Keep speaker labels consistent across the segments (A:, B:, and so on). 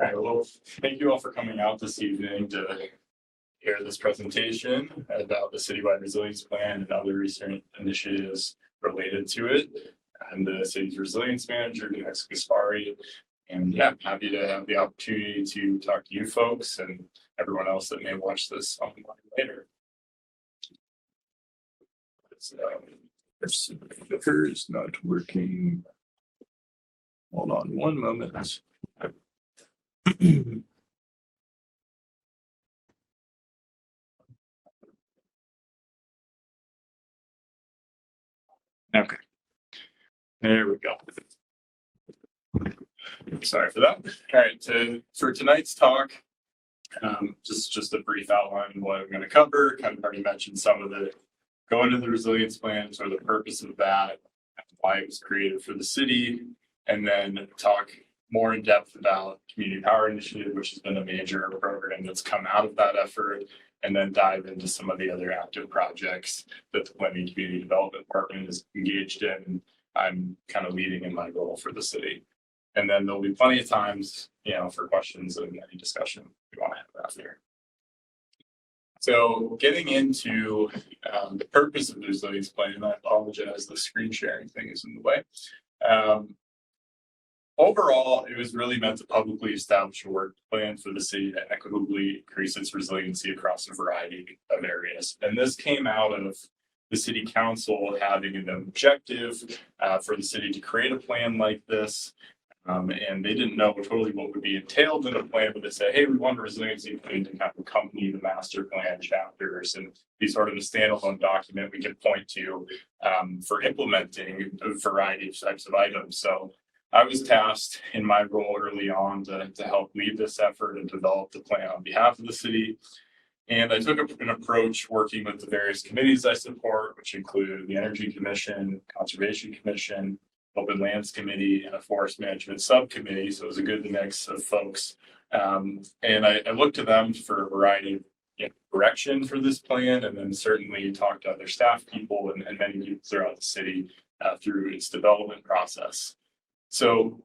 A: All right, well, thank you all for coming out this evening to hear this presentation about the Citywide Resilience Plan and other recent initiatives related to it. I'm the city's resilience manager, Kaspari, and yeah, I'm happy to have the opportunity to talk to you folks and everyone else that may watch this online later. Clicker is not working. Hold on one moment. Okay, there we go. Sorry for that. All right, for tonight's talk, just a brief outline of what I'm going to cover. Kind of already mentioned some of the go into the resilience plan, sort of the purpose of that, why it was created for the city, and then talk more in depth about Community Power Initiative, which has been a major program that's come out of that effort, and then dive into some of the other active projects that the Planning Community Development Department is engaged in. And I'm kind of leading in my role for the city. And then there'll be plenty of times, for questions and any discussion we want to have after. So getting into the purpose of the resilience plan, and I apologize, the screen sharing thing is in the way. Overall, it was really meant to publicly establish a work plan for the city to equitably increase its resiliency across a variety of areas. And this came out of the city council having an objective for the city to create a plan like this. And they didn't know totally what would be entailed in a plan, but they said, hey, we want a resiliency plan to kind of accompany the master plan chapters and be sort of a standalone document we can point to for implementing a variety of types of items. So I was tasked in my role early on to help lead this effort and develop the plan on behalf of the city. And I took an approach working with the various committees I support, which include the Energy Commission, Conservation Commission, Open Lands Committee, and a Forest Management Subcommittee. So it was a good mix of folks. And I looked to them for a variety of direction for this plan, and then certainly talked to other staff people and many people throughout the city through its development process. So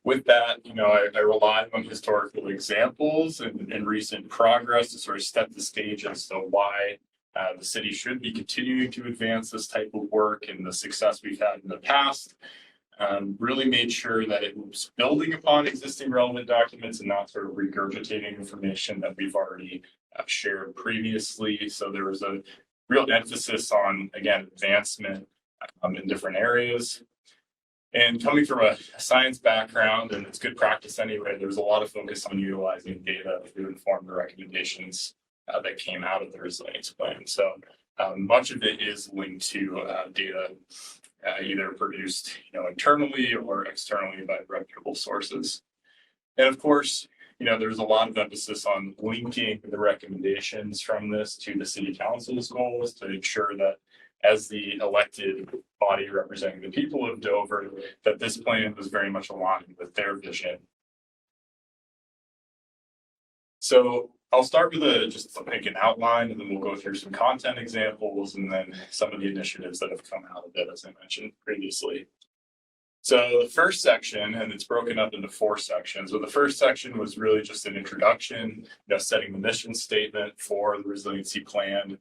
A: with that, I relied on historical examples and recent progress to sort of set the stage as to why the city should be continuing to advance this type of work and the success we've had in the past. Really made sure that it was building upon existing relevant documents and not sort of regurgitating information that we've already shared previously. So there was a real emphasis on, again, advancement in different areas. And coming from a science background, and it's good practice anyway, there was a lot of focus on utilizing data to inform the recommendations that came out of the resilience plan. So much of it is linked to data either produced internally or externally by reputable sources. And of course, there's a lot of emphasis on linking the recommendations from this to the city council's goals to ensure that as the elected body representing the people of Dover, that this plan was very much aligned with their vision. So I'll start with just an outline, and then we'll go through some content examples and then some of the initiatives that have come out of it, as I mentioned previously. So the first section, and it's broken up into 4 sections. So the first section was really just an introduction, setting the mission statement for the resiliency plan,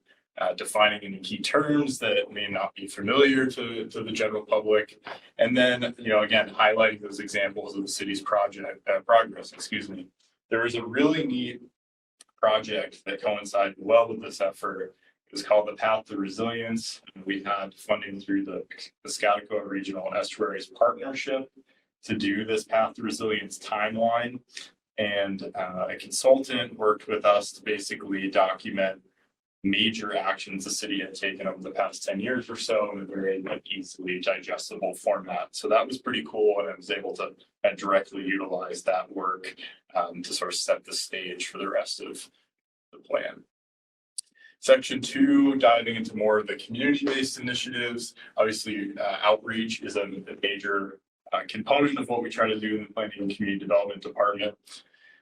A: defining any key terms that may not be familiar to the general public, and then again highlighting those examples of the city's progress. There is a really neat project that coincided well with this effort. It's called the Path to Resilience. We had funding through the Piscataqua Regional Estuaries Partnership to do this Path to Resilience timeline, and a consultant worked with us to basically document major actions the city had taken over the past 10 years or so in a very easily digestible format. So that was pretty cool, and I was able to directly utilize that work to sort of set the stage for the rest of the plan. Section 2, diving into more of the community-based initiatives. Obviously, outreach is a major component of what we try to do in the Planning and Community Development Department.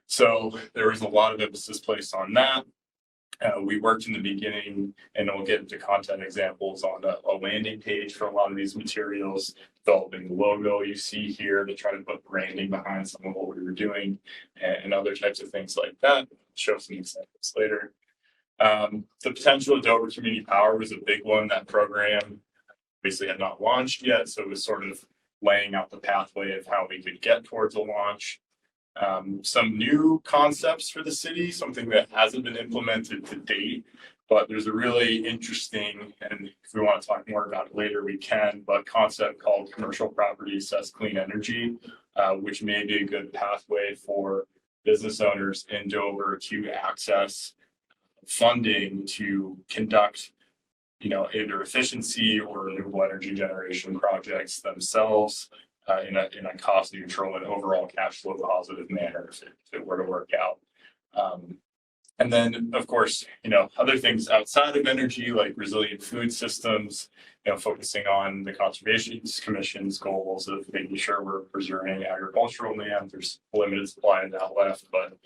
A: So there was a lot of emphasis placed on that. We worked in the beginning, and we'll get into content examples on a landing page for a lot of these materials, developing the logo you see here to try to put branding behind some of what we were doing, and other types of things like that. Show some examples later. The potential of Dover Community Power was a big one. That program obviously had not launched yet, so it was sort of laying out the pathway of how we could get towards a launch. Some new concepts for the city, something that hasn't been implemented to date, but there's a really interesting, and if we want to talk more about it later, we can, but concept called commercial properties as clean energy, which may be a good pathway for business owners in Dover to access funding to conduct, either efficiency or renewable energy generation projects themselves in a cost neutral and overall cash flow positive manner if it were to work out. And then, of course, other things outside of energy like resilient food systems, focusing on the Conservation Commission's goals of making sure we're preserving agricultural land. There's limited supply of that left, but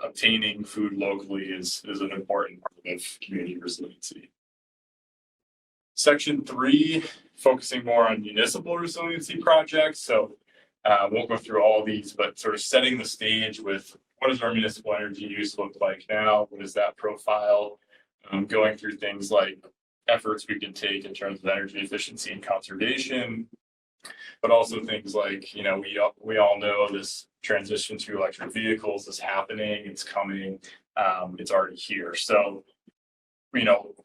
A: obtaining food locally is an important part of community resiliency. Section 3, focusing more on municipal resiliency projects. So won't go through all of these, but sort of setting the stage with what does our municipal energy use look like now? What is that profile? Going through things like efforts we can take in terms of energy efficiency and conservation, but also things like, we all know this transition to electric vehicles is happening, it's coming, it's already here. So,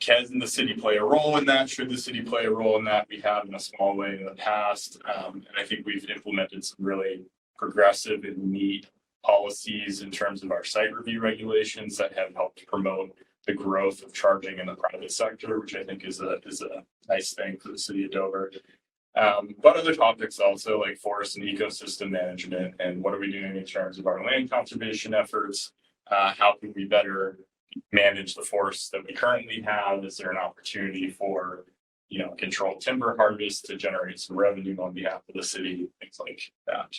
A: can the city play a role in that? Should the city play a role in that? We have in a small way in the past. And I think we've implemented some really progressive and neat policies in terms of our site review regulations that have helped promote the growth of charging in the private sector, which I think is a nice thing for the city of Dover. But other topics also like forest and ecosystem management, and what are we doing in terms of our land conservation efforts? How can we better manage the forests that we currently have? Is there an opportunity for, controlled timber harvest to generate some revenue on behalf of the city? Things like that.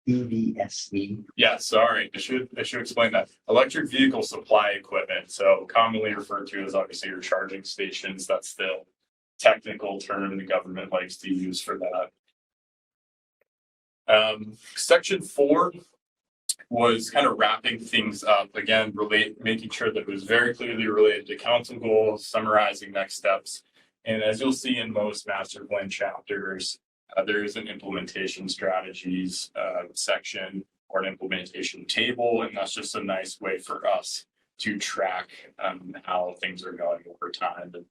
B: EVSE.
A: Yeah, sorry, I should explain that. Electric vehicle supply equipment, so commonly referred to as obviously your charging stations. That's the technical term the government likes to use for that. Section 4 was kind of wrapping things up again, making sure that it was very clearly related to council goals, summarizing next steps. And as you'll see in most master plan chapters, there is an implementation strategies section or an implementation table, and that's just a nice way for us to track how things are going over time. And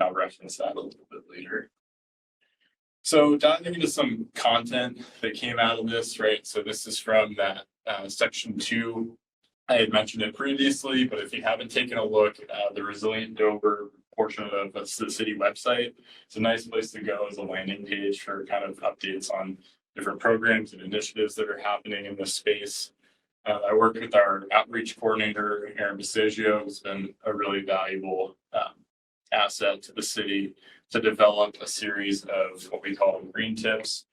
A: I'll reference that a little bit later. So diving into some content that came out of this, right? So this is from that section 2. I had mentioned it previously, but if you haven't taken a look, the Resilient Dover portion of the city website, it's a nice place to go as a landing page for kind of updates on different programs and initiatives that are happening in this space. I worked with our outreach coordinator, Aaron Basagio, who's been a really valuable asset to the city to develop a series of what we call green tips.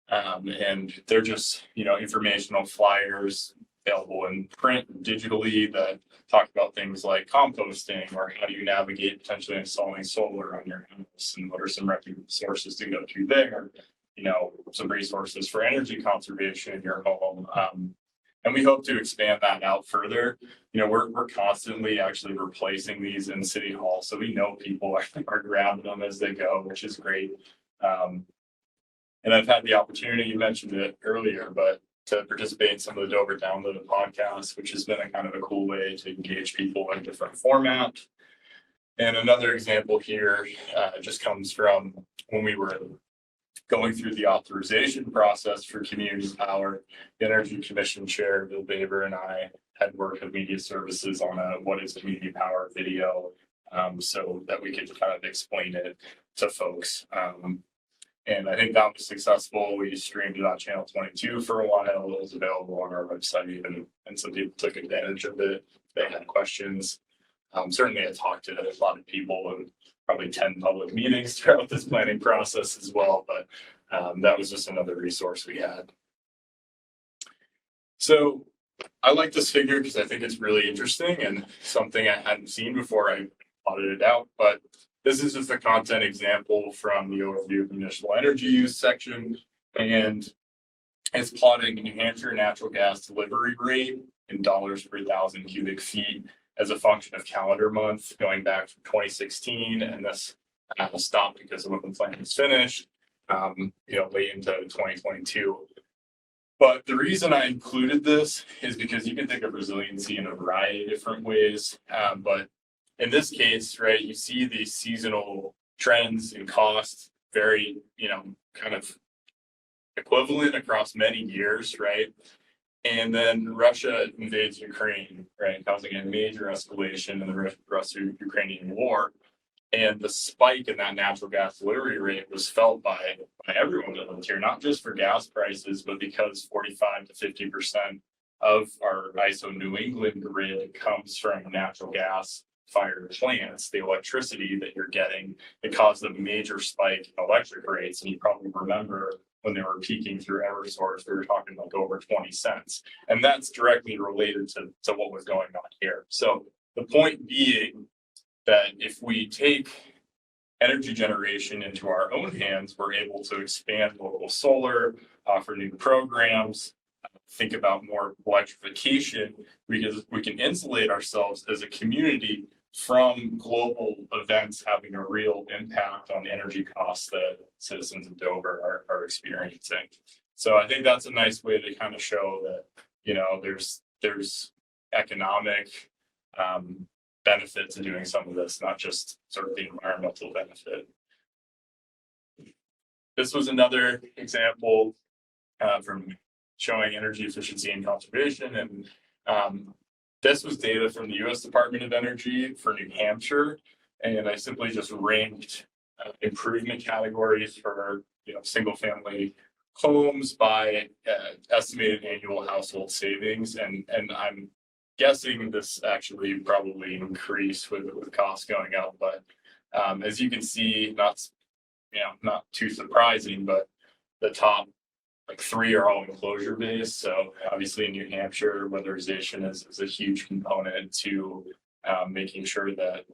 A: And they're just, informational flyers available in print and digitally that talk about things like composting or how do you navigate potentially installing solar on your house and what are some reputable sources to go to there, some resources for energy conservation in your home. And we hope to expand that out further. We're constantly actually replacing these in City Hall. So we know people are grabbing them as they go, which is great. And I've had the opportunity, you mentioned it earlier, but to participate in some of the Dover Downloaded podcasts, which has been a kind of a cool way to engage people in a different format. And another example here just comes from when we were going through the authorization process for community power. The Energy Commission Chair, Bill Baber, and I had worked with media services on a what is community power video, so that we could kind of explain it to folks. And I think that was successful. We streamed it on channel 22 for a while. It was available on our website, and some people took advantage of it. They had questions. Certainly I talked to a lot of people and probably 10 public meetings throughout this planning process as well, but that was just another resource we had. So I like this figure because I think it's really interesting and something I hadn't seen before I plotted it out. But this is just a content example from the overview of the municipal energy use section. And it's plotting New Hampshire natural gas delivery rate in dollars per thousand cubic feet as a function of calendar month going back from 2016. And this stopped because of when the plant was finished, late into 2022. But the reason I included this is because you can think of resiliency in a variety of different ways. But in this case, right, you see these seasonal trends in cost very, kind of equivalent across many years, right? And then Russia invades Ukraine, right, causing a major escalation in the Russo-Ukrainian war. And the spike in that natural gas delivery rate was felt by everyone that lived here, not just for gas prices, but because 45 to 50% of our ISO New England grid comes from natural gas fired plants. The electricity that you're getting, it caused a major spike in electric rates. And you probably remember when they were peaking through Eversource, we were talking like over 20 cents. And that's directly related to what was going on here. So the point being that if we take energy generation into our own hands, we're able to expand local solar, offer new programs, think about more electrification, because we can insulate ourselves as a community from global events having a real impact on energy costs that citizens of Dover are experiencing. So I think that's a nice way to kind of show that, there's economic benefit to doing some of this, not just sort of the environmental benefit. This was another example from showing energy efficiency and conservation. And this was data from the US Department of Energy for New Hampshire. And I simply just ranked improvement categories for single family homes by estimated annual household savings. And I'm guessing this actually probably increased with costs going up, but as you can see, not too surprising, but the top three are all enclosure based. So obviously in New Hampshire, weatherization is a huge component to making sure that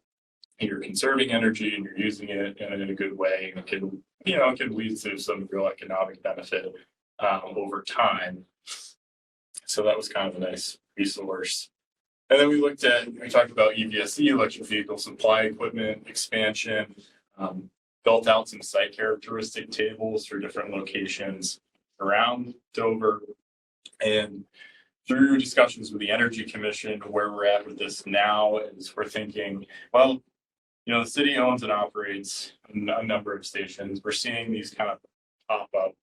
A: you're conserving energy and you're using it in a good way. And it can lead to some real economic benefit over time. So that was kind of a nice resource. And then we talked about EVSE, electric vehicle supply equipment expansion, built out some site characteristic tables for different locations around Dover. And through discussions with the Energy Commission, where we're at with this now is we're thinking, well, the city owns and operates a number of stations. We're seeing these kind of pop up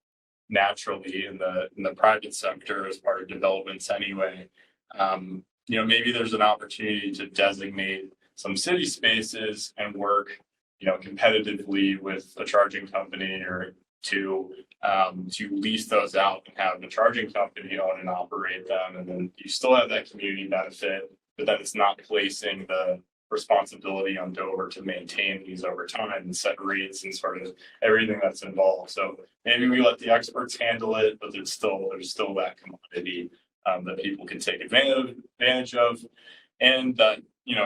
A: naturally in the private sector as part of developments anyway. Maybe there's an opportunity to designate some city spaces and work, competitively with a charging company or to lease those out and have the charging company own and operate them. And then you still have that community benefit, but then it's not placing the responsibility on Dover to maintain these over time and set rates and sort of everything that's involved. So maybe we let the experts handle it, but there's still that commodity that people can take advantage of. And that,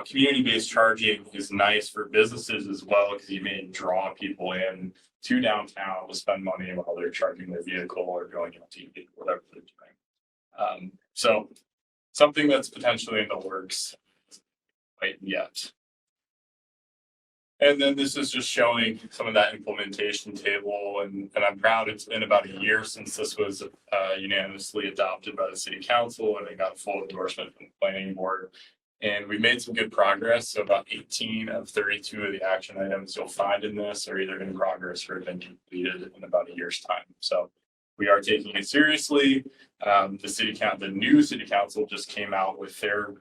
A: community-based charging is nice for businesses as well, because you may draw people in to downtown to spend money while they're charging their vehicle or going out to eat, whatever they're doing. So something that's potentially in the works quite yet. And then this is just showing some of that implementation table, and I'm proud it's been about a year since this was unanimously adopted by the city council, and it got a full endorsement from the planning board. And we made some good progress. So about 18 of 32 of the action items you'll find in this are either in progress or have been completed in about a year's time. So we are taking it seriously. The new city council just came out with their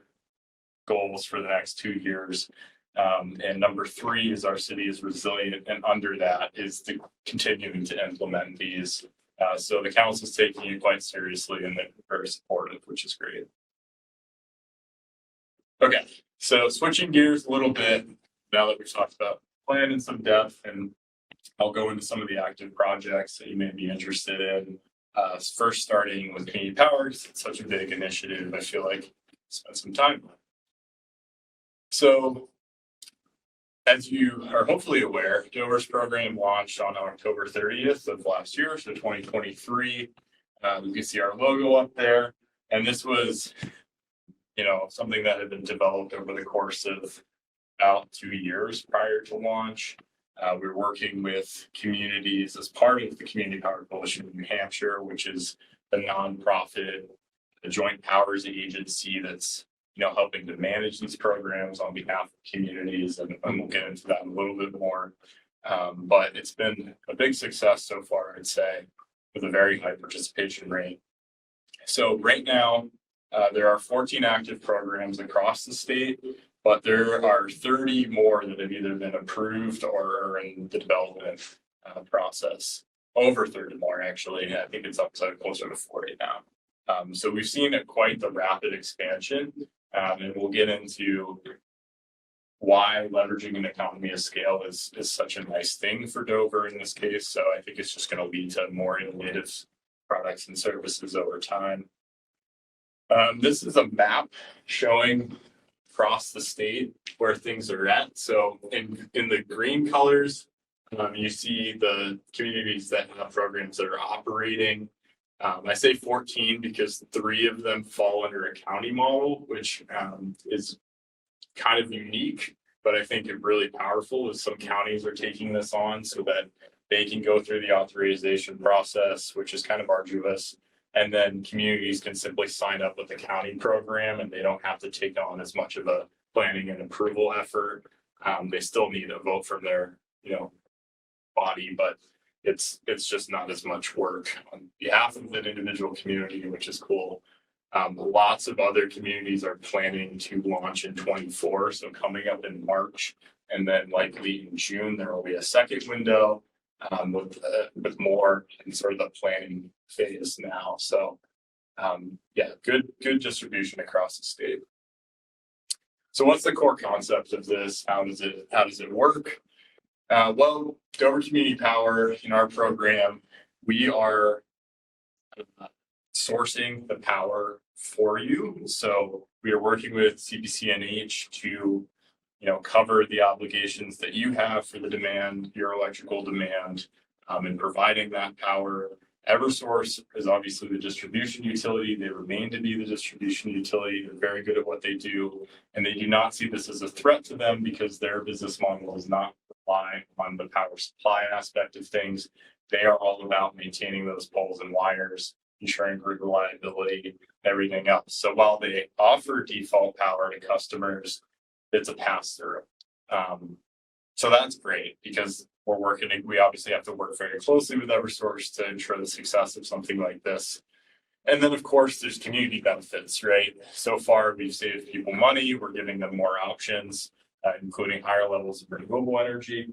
A: goals for the next 2 years. And number 3 is our city is resilient, and under that is continuing to implement these. So the council is taking it quite seriously, and they're very supportive, which is great. Okay, so switching gears a little bit now that we've talked about the plan in some depth, and I'll go into some of the active projects that you may be interested in. First starting with community power, 'cause it's such a big initiative. I feel like spend some time on. So, as you are hopefully aware, Dover's program launched on October 30th of last year, so 2023. You can see our logo up there, and this was, something that had been developed over the course of about 2 years prior to launch. We're working with communities as part of the Community Power Coalition of New Hampshire, which is the nonprofit, the joint powers agency that's helping to manage these programs on behalf of communities, and we'll get into that a little bit more. But it's been a big success so far, I'd say, with a very high participation rate. So right now, there are 14 active programs across the state, but there are 30 more that have either been approved or are in the development process. Over 30 more, actually. I think it's up to closer to 40 now. So we've seen quite the rapid expansion, and we'll get into why leveraging an economy of scale is such a nice thing for Dover in this case. So I think it's just going to lead to more innovative products and services over time. This is a map showing across the state where things are at. So in the green colors, you see the communities that have programs that are operating. I say 14 because 3 of them fall under a county model, which is kind of unique, but I think it's really powerful as some counties are taking this on so that they can go through the authorization process, which is kind of arduous. And then communities can simply sign up with the county program and they don't have to take on as much of a planning and approval effort. They still need a vote from their, body, but it's just not as much work on behalf of an individual community, which is cool. Lots of other communities are planning to launch in 24, so coming up in March, and then likely in June there will be a second window with more in sort of the planning phase now. So good distribution across the state. So what's the core concept of this? How does it work? Well, Dover Community Power, in our program, we are sourcing the power for you. So we are working with CPCNH to, cover the obligations that you have for the demand, your electrical demand, and providing that power. Eversource is obviously the distribution utility. They remain to be the distribution utility. They're very good at what they do, and they do not see this as a threat to them because their business model does not rely on the power supply aspect of things. They are all about maintaining those poles and wires, ensuring grid reliability, everything else. So while they offer default power to customers, it's a pass-through. So that's great because we obviously have to work very closely with Eversource to ensure the success of something like this. And then, of course, there's community benefits, right? So far, we've saved people money. We're giving them more options, including higher levels of renewable energy.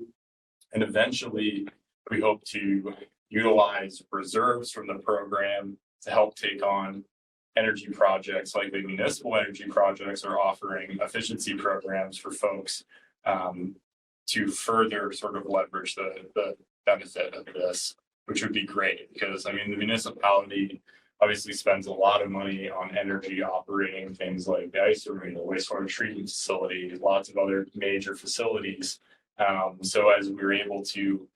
A: And eventually, we hope to utilize reserves from the program to help take on energy projects like the municipal energy projects are offering efficiency programs for folks to further sort of leverage the benefit of this, which would be great because the municipality obviously spends a lot of money on energy operating things like the ice arena, wastewater treatment facility, lots of other major facilities. So as we were able to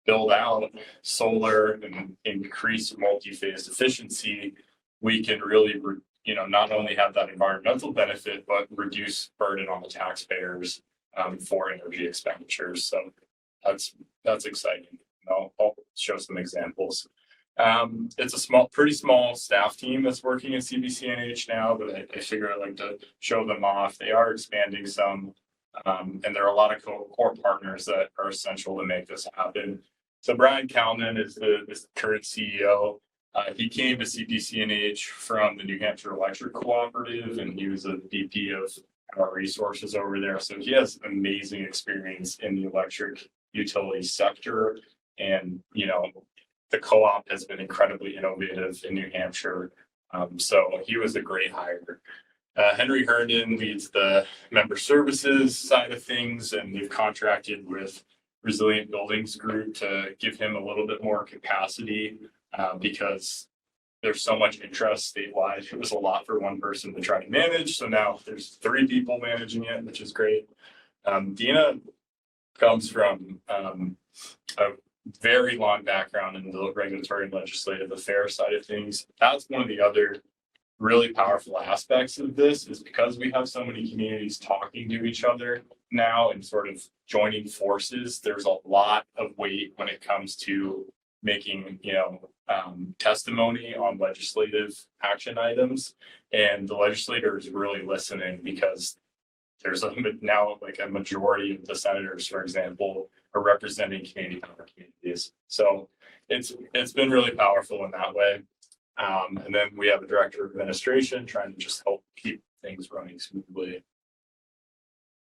A: build out solar and increase multi-phase efficiency, we can really, not only have that environmental benefit, but reduce burden on the taxpayers for energy expenditures. So that's exciting. I'll show some examples. It's a pretty small staff team that's working at CPCNH now, but I figure I'd like to show them off. They are expanding some, and there are a lot of core partners that are essential to make this happen. So Brian Kalman is the current CEO. He came to CPCNH from the New Hampshire Electric Cooperative, and he was a VP of our resources over there. So he has amazing experience in the electric utility sector. And, the co-op has been incredibly innovative in New Hampshire. So he was a great hire. Henry Herndon leads the member services side of things, and we've contracted with Resilient Buildings Group to give him a little bit more capacity because there's so much interest statewide. It was a lot for one person to try to manage. So now there's 3 people managing it, which is great. Dina comes from a very long background in the regulatory and legislative affairs side of things. That's one of the other really powerful aspects of this, is because we have so many communities talking to each other now and sort of joining forces. There's a lot of weight when it comes to making, testimony on legislative action items, and the legislator is really listening, because there's now like a majority of the senators, for example, are representing community power communities. So it's been really powerful in that way. And then we have a director of administration trying to just help keep things running smoothly.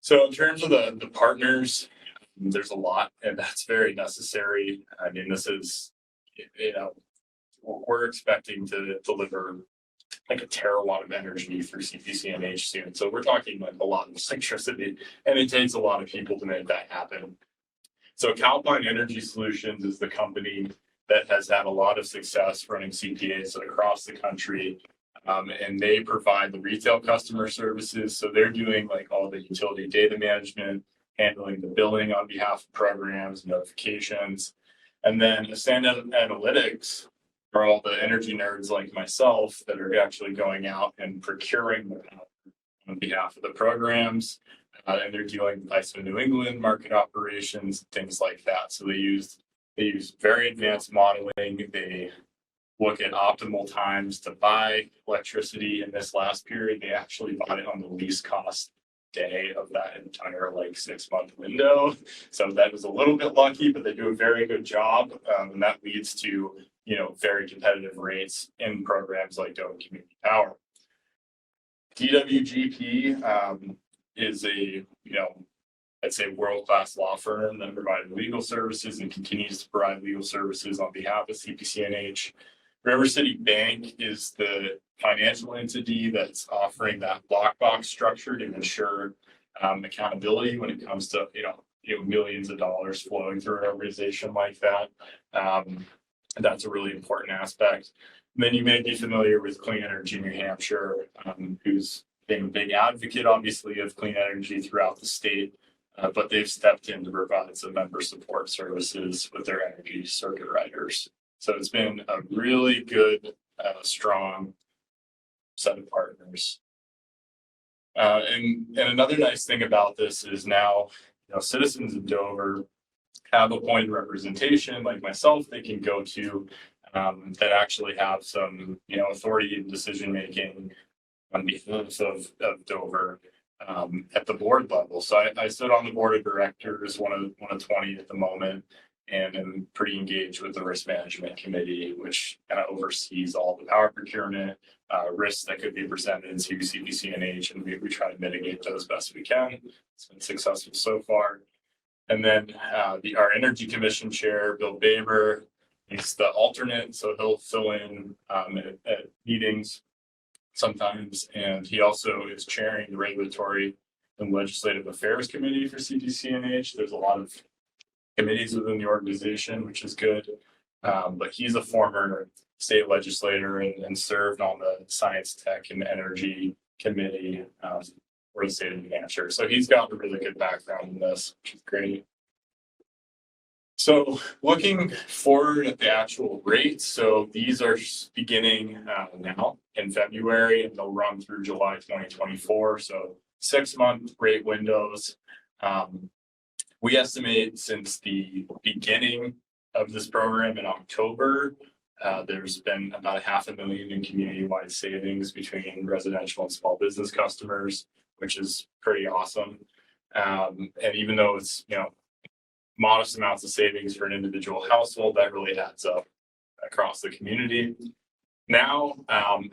A: So in terms of the partners, there's a lot, and that's very necessary. I mean, this is, we're expecting to deliver like a terawatt of energy through CPCNH soon. So we're talking like a lot of electricity, and it takes a lot of people to make that happen. So Calpine Energy Solutions is the company that has had a lot of success running CPAs across the country. And they provide the retail customer services. So they're doing like all the utility data management, handling the billing on behalf of programs, notifications. And then Ascend Analytics are all the energy nerds like myself that are actually going out and procuring the power on behalf of the programs. And they're dealing with ISO New England market operations, things like that. So they use very advanced modeling. They look at optimal times to buy electricity. In this last period, they actually bought it on the least cost day of that entire like 6-month window. So that was a little bit lucky, but they do a very good job. And that leads to, very competitive rates in programs like Dover Community Power. DWGP is a, I'd say world-class law firm that provides legal services and continues to provide legal services on behalf of CPCNH. River City Bank is the financial entity that's offering that lockbox structure to ensure accountability when it comes to millions of dollars flowing through an organization like that. That's a really important aspect. And then you may be familiar with Clean Energy New Hampshire, who's been a big advocate, obviously, of clean energy throughout the state. But they've stepped in to provide some member support services with their energy circuit riders. So it's been a really good, strong set of partners. And another nice thing about this is now, citizens of Dover have appointed representation like myself they can go to that actually have some, authority in decision making on behalf of Dover. At the board level. So I sit on the board of directors, one of 20 at the moment, and am pretty engaged with the risk management committee, which kind of oversees all the power procurement risks that could be presented to CPCNH, and we try to mitigate those best we can. It's been successful so far. And then our Energy Commission chair, Bill Baber, he's the alternate, so he'll fill in at meetings sometimes, and he also is chairing the Regulatory and Legislative Affairs Committee for CPCNH. There's a lot of committees within the organization, which is good, but he's a former state legislator and served on the Science, Tech, and Energy Committee for the state of New Hampshire. So he's got a really good background in this, which is great. So looking forward at the actual rates, so these are beginning now in February, and they'll run through July 2024. So 6-month rate windows. We estimate since the beginning of this program in October, there's been about $500,000 in community-wide savings between residential and small business customers, which is pretty awesome. And even though it's, modest amounts of savings for an individual household, that really adds up across the community. Now,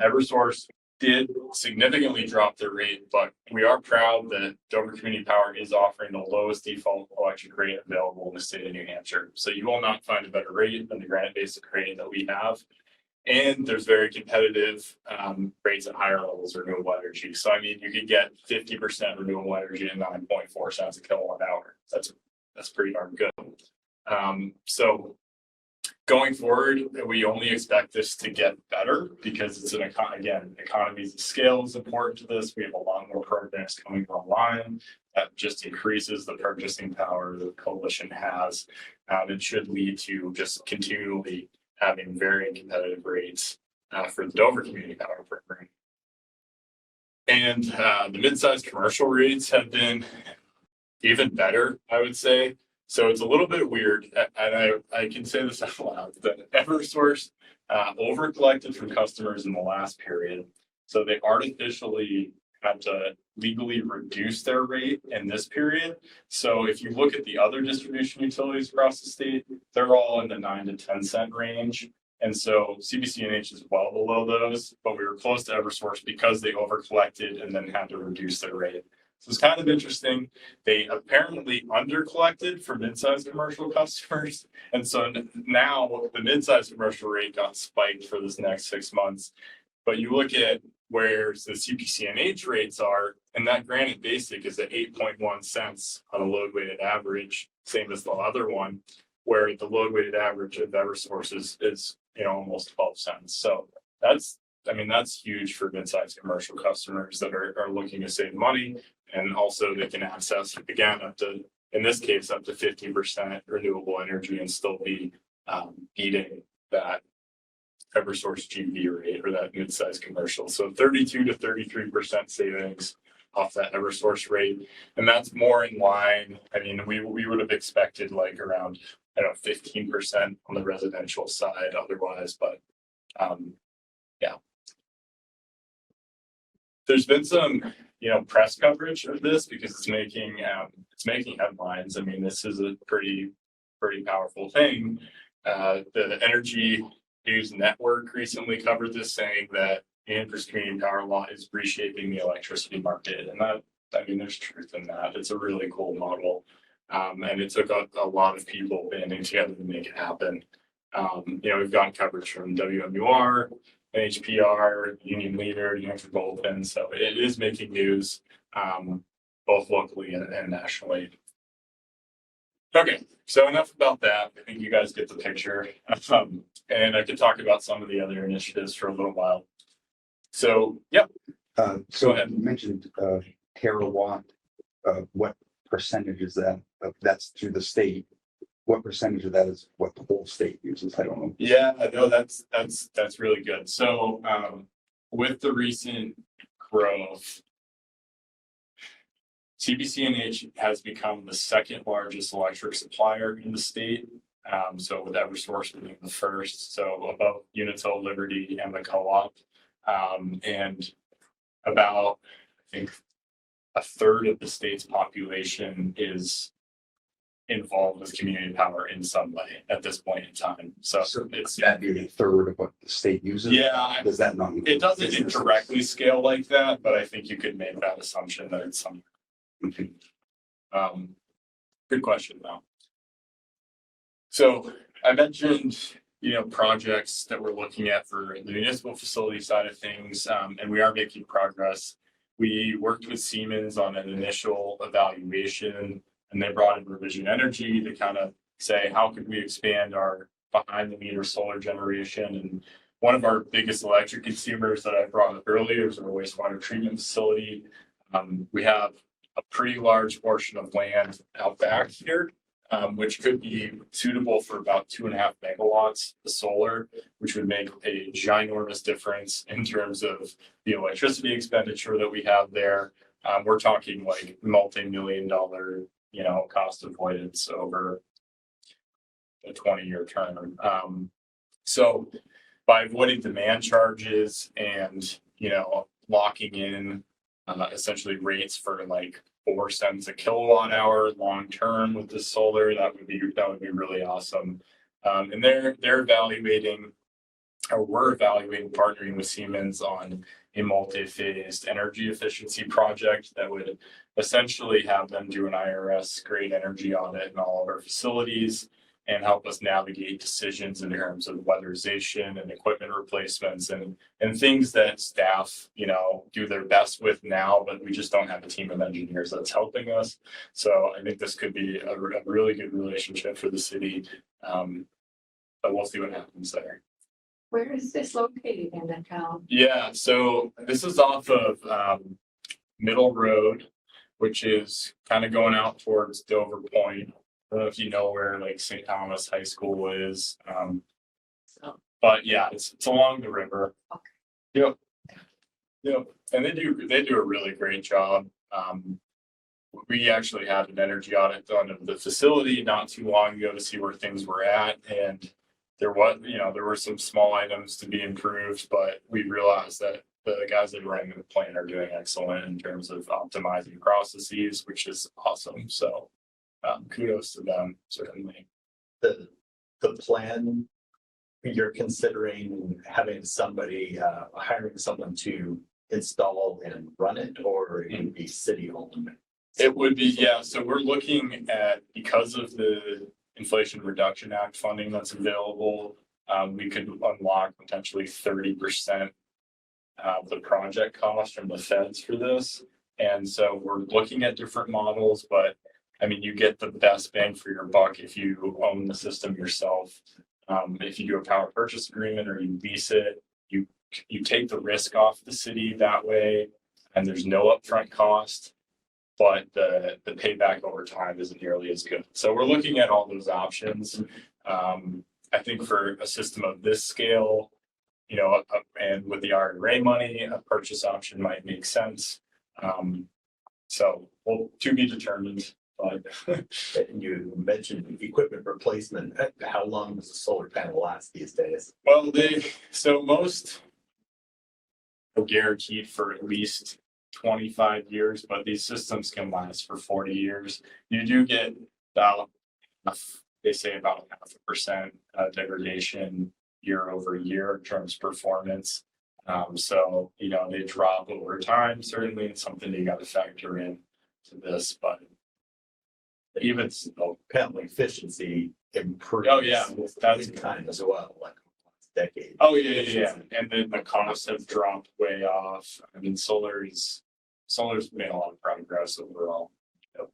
A: Eversource did significantly drop their rate, but we are proud that Dover Community Power is offering the lowest default electric rate available in the state of New Hampshire. So you will not find a better rate than the granite basic rate that we have. And there's very competitive rates at higher levels of renewable energy. So I mean, you could get 50% renewable energy at 9.4 cents a kilowatt hour. That's pretty darn good. So Going forward, we only expect this to get better because it's economies of scale is important to this. We have a lot more programs coming online that just increases the purchasing power the coalition has. It should lead to just continually having very competitive rates for the Dover Community Power Program. And the mid-sized commercial rates have been even better, I would say. So it's a little bit weird, and I can say this out loud, that Eversource over collected from customers in the last period. So they artificially had to legally reduce their rate in this period. So if you look at the other distribution utilities across the state, they're all in the 9 to 10 cent range. And so CBC&H is well below those, but we were close to Eversource because they over collected and then had to reduce their rate. So it's kind of interesting. They apparently under collected for mid-sized commercial customers. And so now the mid-sized commercial rate got spiked for this next 6 months. But you look at where the CPC&H rates are, and that Granite Basic is at 8.1 cents on a load weighted average, same as the other one, where the load weighted average of Eversource is almost 12 cents. So that's huge for mid-sized commercial customers that are looking to save money. And also they can access, again, in this case, up to 50% renewable energy and still be beating that Eversource GV rate or that mid-sized commercial. So 32 to 33% savings off that Eversource rate. And that's more in line. I mean, we would have expected like around 15% on the residential side otherwise, but yeah. There's been some press coverage of this because it's making headlines. I mean, this is a pretty powerful thing. The Energy News Network recently covered this, saying that the Interest Community Power Law is reshaping the electricity market, and there's truth in that. It's a really cool model, and it took a lot of people banding together to make it happen. We've gotten coverage from WMUR, HPR, Union Leader, New Hampshire Bulletin, so it is making news, both locally and nationally. Okay, so enough about that. I think you guys get the picture. And I could talk about some of the other initiatives for a little while. So, yep.
B: So
A: Go ahead.
B: You mentioned terawatt. What percentage is that? That's through the state. What percentage of that is what the whole state uses? I don't know.
A: Yeah, no, that's really good. So with the recent growth, CBC&H has become the second largest electric supplier in the state. So with Eversource being the first, so above Unitil, Liberty, and the co-op. And about, I think, a third of the state's population is involved with community power in some way at this point in time. So it's
B: that'd be a third of what the state uses.
A: Yeah,
B: does that not?
A: It doesn't directly scale like that, but I think you could make that assumption that it's somewhere.
B: Okay.
A: Good question though. So I mentioned, projects that we're looking at for the municipal facility side of things, and we are making progress. We worked with Siemens on an initial evaluation, and they brought in Revision Energy to kind of say, how could we expand our behind the meter solar generation? And one of our biggest electric consumers that I brought up earlier is our wastewater treatment facility. We have a pretty large portion of land out back here, which could be suitable for about 2.5 megawatts of solar, which would make a ginormous difference in terms of the electricity expenditure that we have there. We're talking like multi-million-dollar, cost avoidance over a 20-year term. So by avoiding demand charges and, locking in essentially rates for like 4 cents a kilowatt hour long term with the solar, that would be really awesome. And we're evaluating partnering with Siemens on a multi-phased energy efficiency project that would essentially have them do an IRS grade energy audit in all of our facilities and help us navigate decisions in terms of weatherization and equipment replacements and things that staff, do their best with now, but we just don't have a team of engineers that's helping us. So I think this could be a really good relationship for the city. but we'll see what happens there.
C: Where is this located in the town?
A: Yeah, so this is off of Middle Road, which is kind of going out towards Dover Point. I don't know if you know where like St. Thomas High School is.
C: So,
A: But yeah, it's along the river.
C: Okay.
A: Yep. Yep, and they do a really great job. We actually had an energy audit done of the facility not too long ago to see where things were at, and there were some small items to be improved, but we realized that the guys that are running the plant are doing excellent in terms of optimizing processes, which is awesome. So kudos to them, certainly.
D: The plan, you're considering having somebody, hiring someone to install and run it, or it would be city owned?
A: It would be, yeah, so we're looking at, because of the Inflation Reduction Act funding that's available, we could unlock potentially 30% of the project cost from the feds for this. And so we're looking at different models, but I mean, you get the best bang for your buck if you own the system yourself. If you do a power purchase agreement or you lease it, you take the risk off the city that way, and there's no upfront cost, but the payback over time isn't nearly as good. So we're looking at all those options. I think for a system of this scale, and with the IRA money, a purchase option might make sense. So, well, to be determined. But
D: You mentioned equipment replacement. How long does a solar panel last these days?
A: well, most are guaranteed for at least 25 years, but these systems can last for 40 years. You do get about, they say about 0.5% degradation year over year in terms of performance. So, they drop over time. Certainly it's something you got to factor in to this, but even still,
D: Panel efficiency improves.
A: Oh, yeah, that's-
D: with time as well, like decade.
A: oh yeah. And then the costs have dropped way off. I mean, solar's made a lot of progress overall. Yep.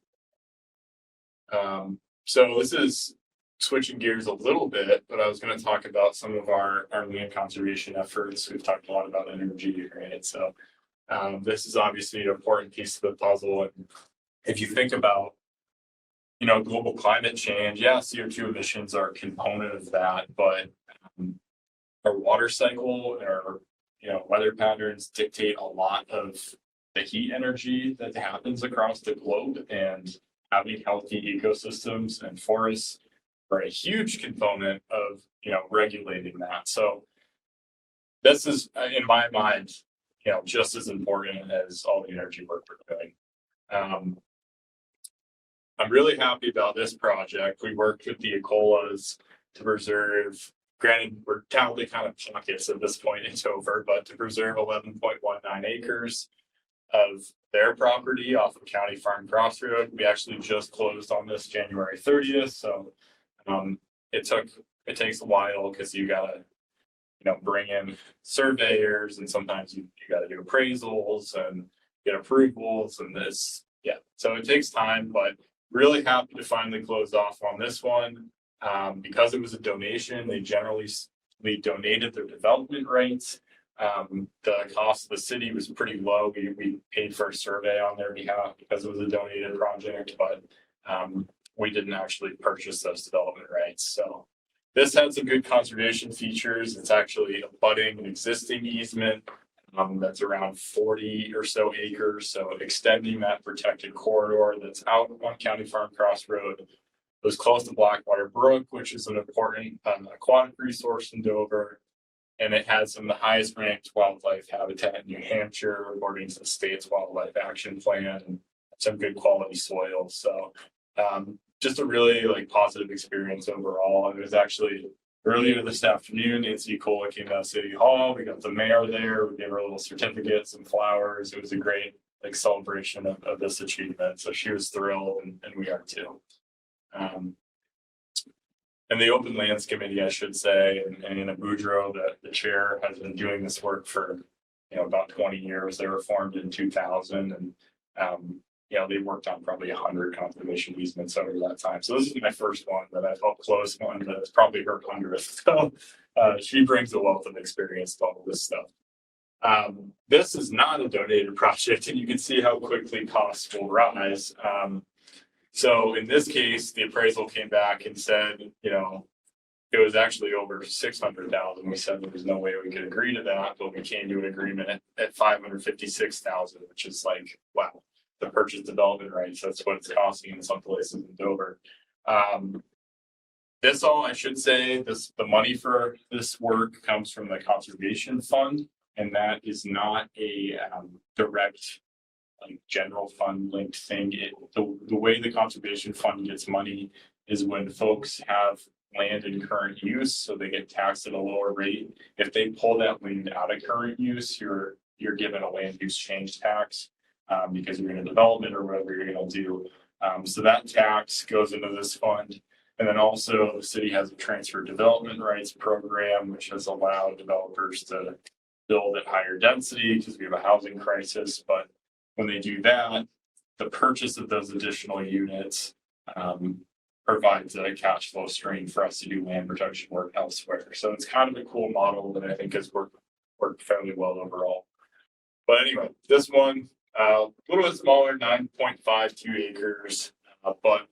A: So this is switching gears a little bit, but I was going to talk about some of our land conservation efforts. We've talked a lot about energy, right? So this is obviously an important piece of the puzzle. And if you think about, global climate change, yeah, CO2 emissions are a component of that, but our water cycle, our weather patterns dictate a lot of the heat energy that happens across the globe, and having healthy ecosystems and forests are a huge component of regulating that. So this is, in my mind, just as important as all the energy work we're doing. I'm really happy about this project. We worked with the Ecolas to preserve, granted, we're totally kind of pockets at this point in Dover, but to preserve 11.19 acres of their property off of County Farm Crossroad. We actually just closed on this January 30th. So it takes a while because you gotta, bring in surveyors, and sometimes you gotta do appraisals and get approvals and this. Yeah, so it takes time, but really happy to finally close off on this one. Because it was a donation, they generally donated their development rights. The cost of the city was pretty low. We paid for a survey on their behalf because it was a donated project, but we didn't actually purchase those development rights. So this has some good conservation features. It's actually abutting an existing easement that's around 40 or so acres. So extending that protected corridor that's out on County Farm Crossroad. It was close to Blackwater Brook, which is an important aquatic resource in Dover. And it has some of the highest ranked wildlife habitat in New Hampshire, according to the state's wildlife action plan, and some good quality soil. So just a really positive experience overall. It was actually earlier this afternoon, Nancy Cola came out of City Hall. We got the mayor there. We gave her a little certificate, some flowers. It was a great celebration of this achievement. So she was thrilled, and we are too. And the Open Lands Committee, I should say, and Anna Boudreau, the chair, has been doing this work for about 20 years. They were formed in 2000, and they worked on probably 100 conservation easements over that time. So this is my first one that I felt close on, but it's probably her 100th. So she brings a wealth of experience to all of this stuff. This is not a donated project, and you can see how quickly costs will rise. So in this case, the appraisal came back and said, it was actually over 600,000. We said there was no way we could agree to that, but we came to an agreement at 556,000, which is like, wow, the purchase development rights. That's what it's costing in some places in Dover. This all, I should say, the money for this work comes from the conservation fund, and that is not a direct general fund linked thing. The way the conservation fund gets money is when folks have land in current use, so they get taxed at a lower rate. If they pull that land out of current use, you're given a land use change tax because you're going to develop it or whatever you're going to do. So that tax goes into this fund. And then also the city has a transfer development rights program, which has allowed developers to build at higher density because we have a housing crisis. But when they do that, the purchase of those additional units provides a cash flow stream for us to do land protection work elsewhere. So it's kind of a cool model that I think has worked fairly well overall. But anyway, this one, a little bit smaller, 9.52 acres. But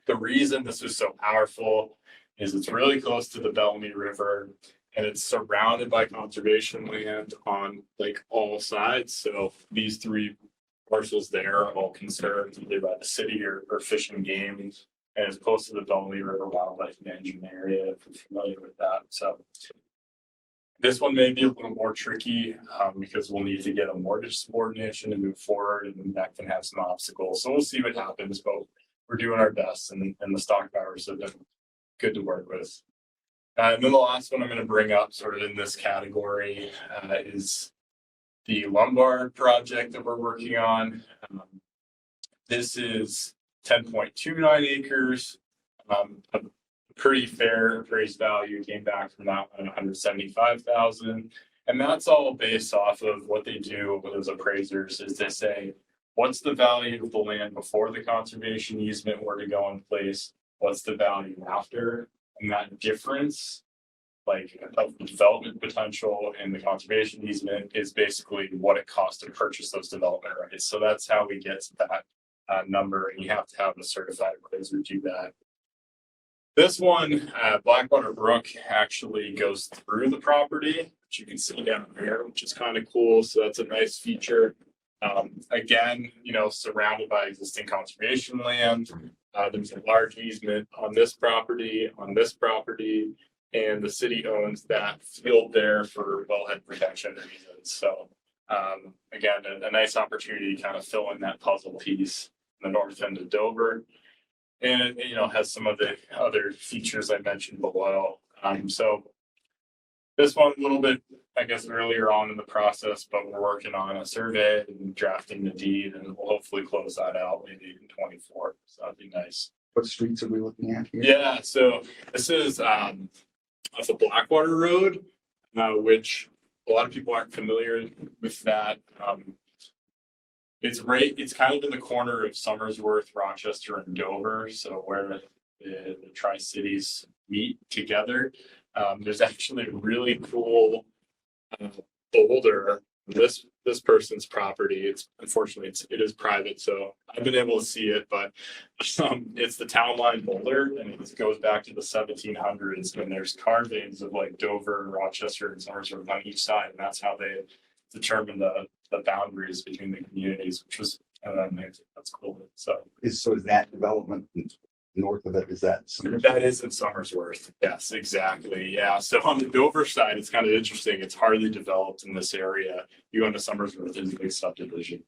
A: the reason this is so powerful is it's really close to the Bellamy River, and it's surrounded by conservation land on like all sides. So these three parcels there are all conserved either by the city or Fish and Game. And it's close to the Bellamy River Wildlife Management Area, if you're familiar with that. So this one may be a little more tricky because we'll need to get a mortgage subordination to move forward, and that can have some obstacles. So we'll see what happens, but we're doing our best, and the stock powers have been good to work with. And then the last one I'm going to bring up sort of in this category is the Lombard project that we're working on. This is 10.29 acres, a pretty fair appraised value came back from that one, 175,000. And that's all based off of what they do with those appraisers is they say, what's the value of the land before the conservation easement were to go in place? What's the value after? And that difference, like of the development potential and the conservation easement, is basically what it costs to purchase those development rights. So that's how we get to that number, and you have to have a certified appraiser do that. This one, Blackwater Brook, actually goes through the property, which you can see down here, which is kind of cool. So that's a nice feature. Again, surrounded by existing conservation land. There's a large easement on this property, and the city owns that field there for wellhead protection reasons. So again, a nice opportunity to kind of fill in that puzzle piece in the north end of Dover. And it has some of the other features I mentioned below. So this one a little bit, I guess, earlier on in the process, but we're working on a survey and drafting the deed, and we'll hopefully close that out maybe in 24. So that'd be nice.
B: What streets are we looking at here?
A: Yeah, so this is off of Blackwater Road, which a lot of people aren't familiar with that. It's kind of in the corner of Somersworth, Rochester, and Dover. So where the Tri-Cities meet together. There's actually a really cool boulder. This person's property. Unfortunately it is private, so I've been able to see it, but it's the town line boulder, and it goes back to the 1700s. And there's carvings of like Dover, Rochester, and Somersworth on each side, and that's how they determine the boundaries between the communities, which was that's cool. So
B: Is that development north of it? Is that
A: that is in Somersworth? Yes, exactly. Yeah. So on the Dover side, it's kind of interesting. It's hardly developed in this area. You go into Somersworth, it's a big subdivision.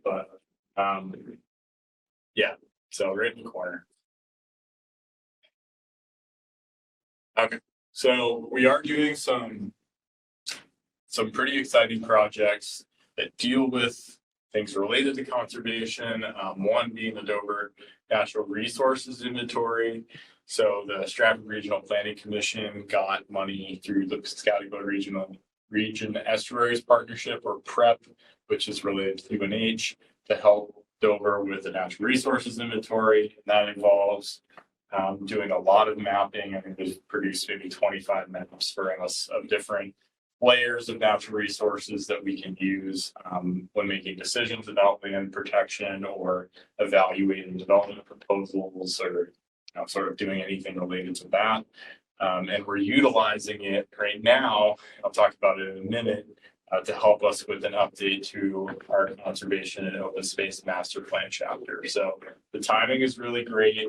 A: But yeah. So right in the corner. Okay. So we are doing some pretty exciting projects that deal with things related to conservation. One being the Dover Natural Resources Inventory. So the Stratford Regional Planning Commission got money through the Piscataqua Region Estuaries Partnership, or PREP, which is related to UNH, to help Dover with a natural resources inventory. That involves doing a lot of mapping. I think we've produced maybe 25 maps for us of different layers of natural resources that we can use when making decisions about land protection or evaluating development proposals or sort of doing anything related to that. And we're utilizing it right now. I'll talk about it in a minute to help us with an update to our conservation and open space master plan chapter. So the timing is really great.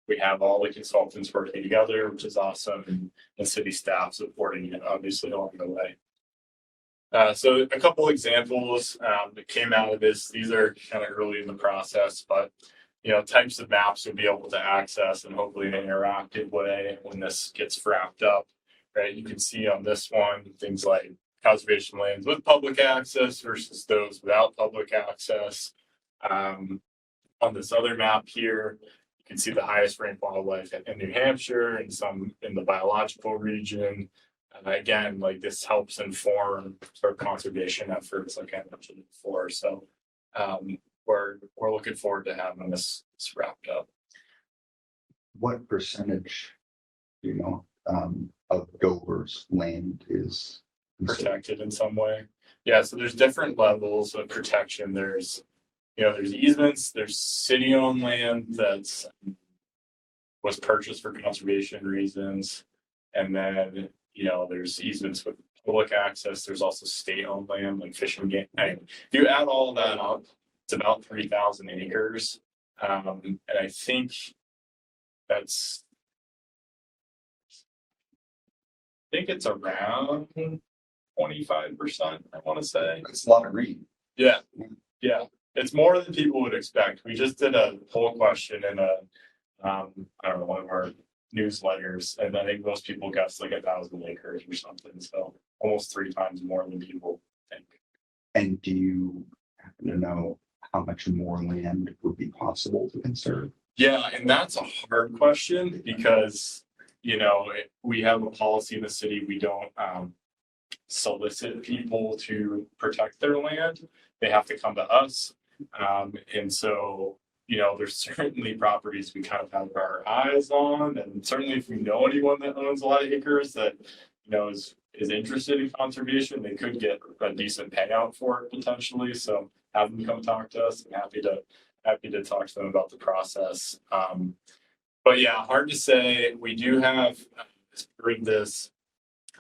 A: We have all the consultants working together, which is awesome, and city staff supporting it, obviously, along the way. So a couple examples that came out of this. These are kind of early in the process, but types of maps you'll be able to access and hopefully in an interactive way when this gets wrapped up. Right, you can see on this one things like conservation lands with public access versus those without public access. On this other map here, you can see the highest rainfall wildlife in New Hampshire and some in the biological region. And again, like this helps inform sort of conservation efforts, like I mentioned before. So we're looking forward to having this wrapped up.
B: What percentage, of Dover's land is
A: Protected in some way? Yeah, so there's different levels of protection. There's easements, there's city-owned land that's was purchased for conservation reasons. And then, there's easements with public access. There's also state-owned land like fishing game. If you add all of that up, it's about 3,000 acres. And I think it's around 25%, I want to say.
B: It's a lot of green.
A: Yeah. It's more than people would expect. We just did a poll question in one of our newsletters, and I think most people guessed like 1,000 acres or something. So almost 3 times more than people think.
B: And do you happen to know how much more land would be possible to conserve?
A: Yeah, and that's a hard question because, we have a policy in the city. We don't solicit people to protect their land. They have to come to us. And so, there's certainly properties we kind of have our eyes on. And certainly if we know anyone that owns a lot of acres that, is interested in conservation, they could get a decent payout for it potentially. So have them come talk to us. I'm happy to talk to them about the process. But yeah, hard to say. We do have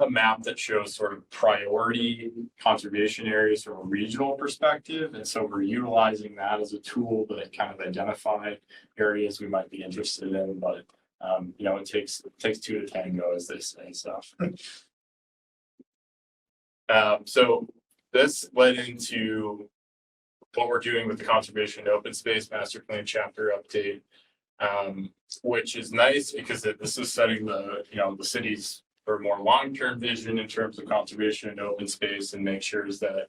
A: a map that shows sort of priority conservation areas from a regional perspective. And so we're utilizing that as a tool to kind of identify areas we might be interested in. But it takes 2 to tango, as they say. So this led into what we're doing with the conservation and open space master plan chapter update, which is nice because this is setting the city's for more long-term vision in terms of conservation and open space, and make sure that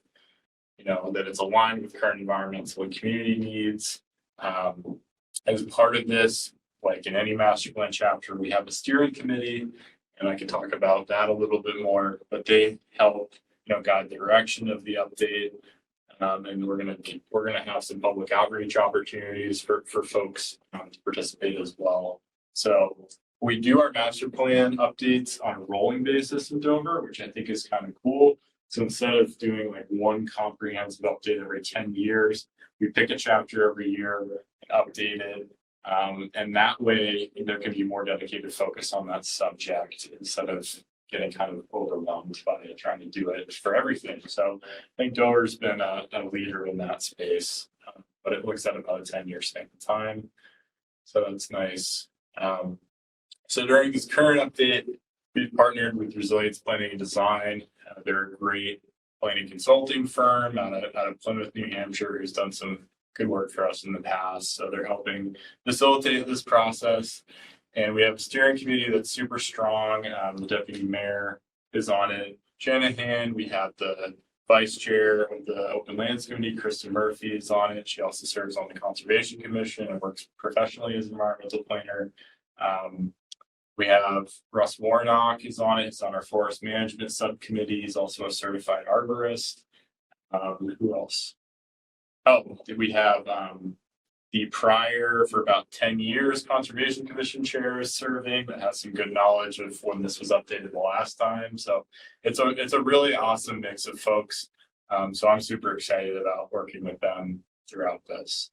A: that it's aligned with current environmental and community needs. As part of this, like in any master plan chapter, we have a steering committee, and I can talk about that a little bit more, but they help guide the direction of the update. And we're gonna have some public outreach opportunities for folks to participate as well. So we do our master plan updates on a rolling basis in Dover, which I think is kind of cool. So instead of doing like one comprehensive update every 10 years, we pick a chapter every year and update it. And that way there can be more dedicated focus on that subject instead of getting kind of overwhelmed by trying to do it for everything. So I think Dover's been a leader in that space, but it looks at about a 10-year span of time. So that's nice. So during this current update, we've partnered with Resilience Planning and Design. They're a great planning consulting firm out of Plymouth, New Hampshire, who's done some good work for us in the past. So they're helping facilitate this process. And we have a steering committee that's super strong. The deputy mayor is on it. Shanahan, we have the vice chair of the Open Lands Committee, Kristen Murphy, is on it. She also serves on the Conservation Commission and works professionally as an environmental planner. We have Russ Warnock is on it. He's on our forest management subcommittee. He's also a certified arborist. Who else? Oh, we have, the prior for about 10 years Conservation Commission chair is serving that has some good knowledge of when this was updated the last time. So it's a really awesome mix of folks. So I'm super excited about working with them throughout this.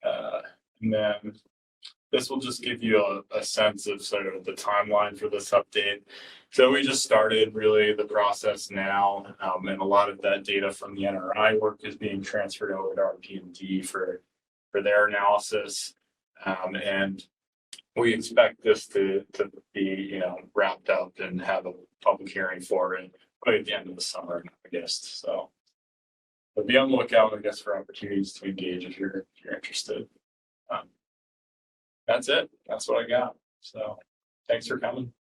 A: And then this will just give you a sense of sort of the timeline for this update. So we just started really the process now, and a lot of that data from the NRI work is being transferred over to our P&D for their analysis. And we expect this to be, wrapped up and have a public hearing for it by the end of the summer in August. So but be on the lookout, I guess, for opportunities to engage if you're interested. That's it. That's what I got. So thanks for coming.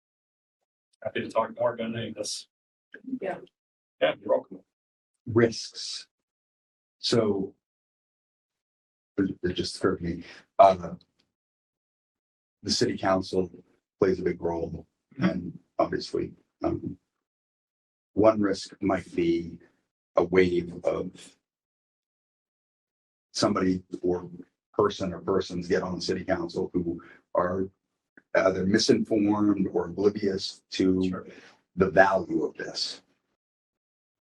A: Happy to talk more about any of this.
C: Yeah.
A: Yeah, you're welcome.
B: Risks. So it just occurred to me, the city council plays a big role, and obviously, one risk might be a wave of somebody or persons get on the city council who are either misinformed or oblivious to
A: Sure.
B: the value of this.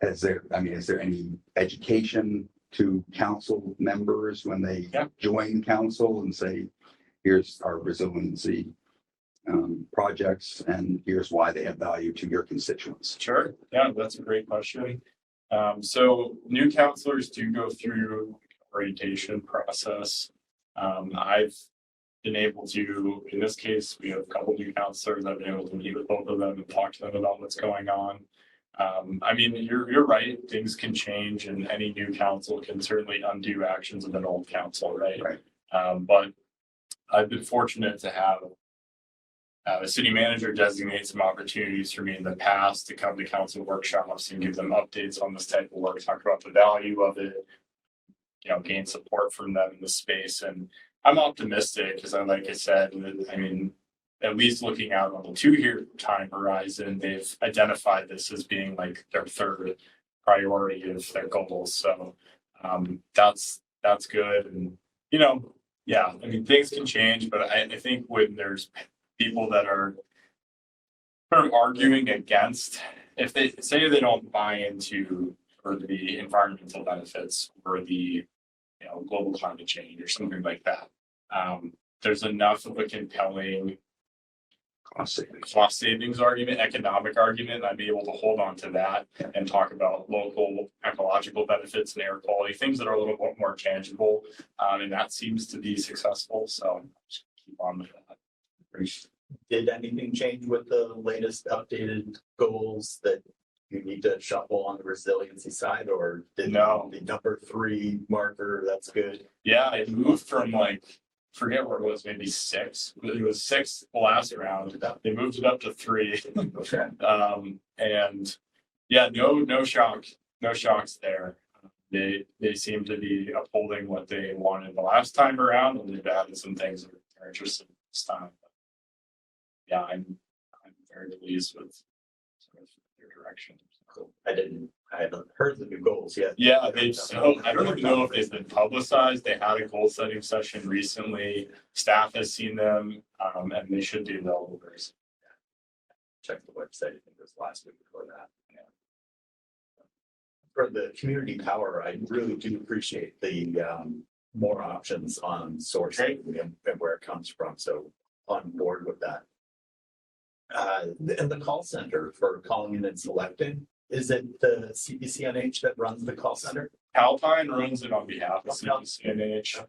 B: Is there any education to council members when they
A: Yeah.
B: join council and say, here's our resiliency projects and here's why they have value to your constituents?
A: Sure. Yeah, that's a great question. So new counselors do go through orientation process. I've been able to, in this case, we have a couple new counselors. I've been able to meet with both of them and talk to them about what's going on. You're right. Things can change, and any new council can certainly undo actions of an old council, right?
B: Right.
A: But I've been fortunate to have the city manager designate some opportunities for me in the past to come to council workshops and give them updates on this type of work, talk about the value of it, gain support from them in the space. And I'm optimistic because like I said, at least looking out on the 2-year time horizon, they've identified this as being like their third priority of their goals. So that's good. And, things can change, but I think when there's people that are sort of arguing against, if they say they don't buy into or the environmental benefits or the global climate change or something like that, there's enough of a compelling cost savings argument, economic argument. I'd be able to hold on to that and talk about local ecological benefits and air quality, things that are a little bit more tangible. And that seems to be successful. So just keep on with that.
D: Did anything change with the latest updated goals that you need to shuffle on the resiliency side, or did
A: No.
D: the number 3 marker? That's good.
A: Yeah, it moved from forget where it was, maybe 6. It was 6 the last round. They moved it up to 3.
D: Okay.
A: And yeah, no shocks there. They seem to be upholding what they wanted the last time around, and they've added some things that are interesting this time. Yeah, I'm very pleased with sort of their direction.
D: I haven't heard the new goals yet.
A: Yeah, I don't even know if they've been publicized. They had a goal setting session recently. Staff has seen them, and they should be available very soon.
D: Check the website. I think it was last week before that. Yeah. For the community power, I really do appreciate the more options on sourcing and where it comes from. So on board with that. And the call center for calling in and selecting, is it the CPCNH that runs the call center?
A: Alpine runs it on behalf of CPCNH,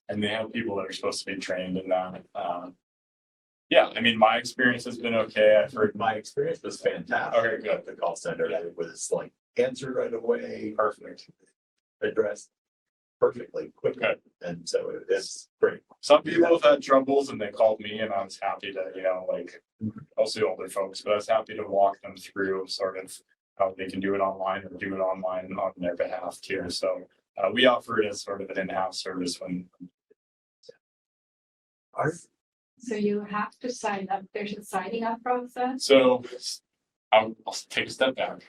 A: and they have people that are supposed to be trained in that. My experience has been okay. I've heard
D: My experience was fantastic.
A: Okay, good.
D: At the call center,
A: Yeah.
D: it was like answered right away,
A: perfect.
D: addressed perfectly, quickly,
A: Okay.
D: and so it's great.
A: Some people have had troubles and they called me, and I was happy to, also older folks, but I was happy to walk them through sort of how they can do it online or do it online on their behalf too. So we offer it as sort of an in-house service when.
C: So you have to sign up. There's a signing up process.
A: So I'll take a step back.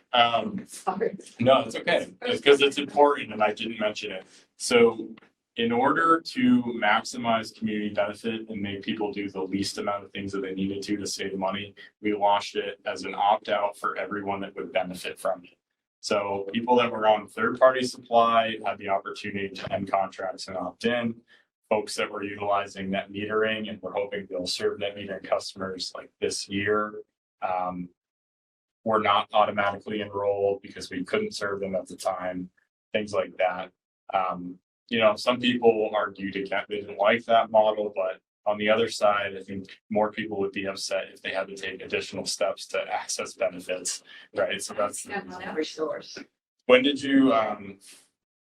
C: Sorry.
A: No, it's okay. It's because it's important and I didn't mention it. So in order to maximize community benefit and make people do the least amount of things that they needed to save money, we launched it as an opt-out for everyone that would benefit from it. So people that were on third-party supply had the opportunity to end contracts and opt in. Folks that were utilizing net metering and we're hoping they'll serve net metering customers like this year. Were not automatically enrolled because we couldn't serve them at the time, things like that. You know, some people argued against, they didn't like that model, but on the other side, I think more people would be upset if they had to take additional steps to access benefits, right? So that's.
C: Every source.
A: When did you,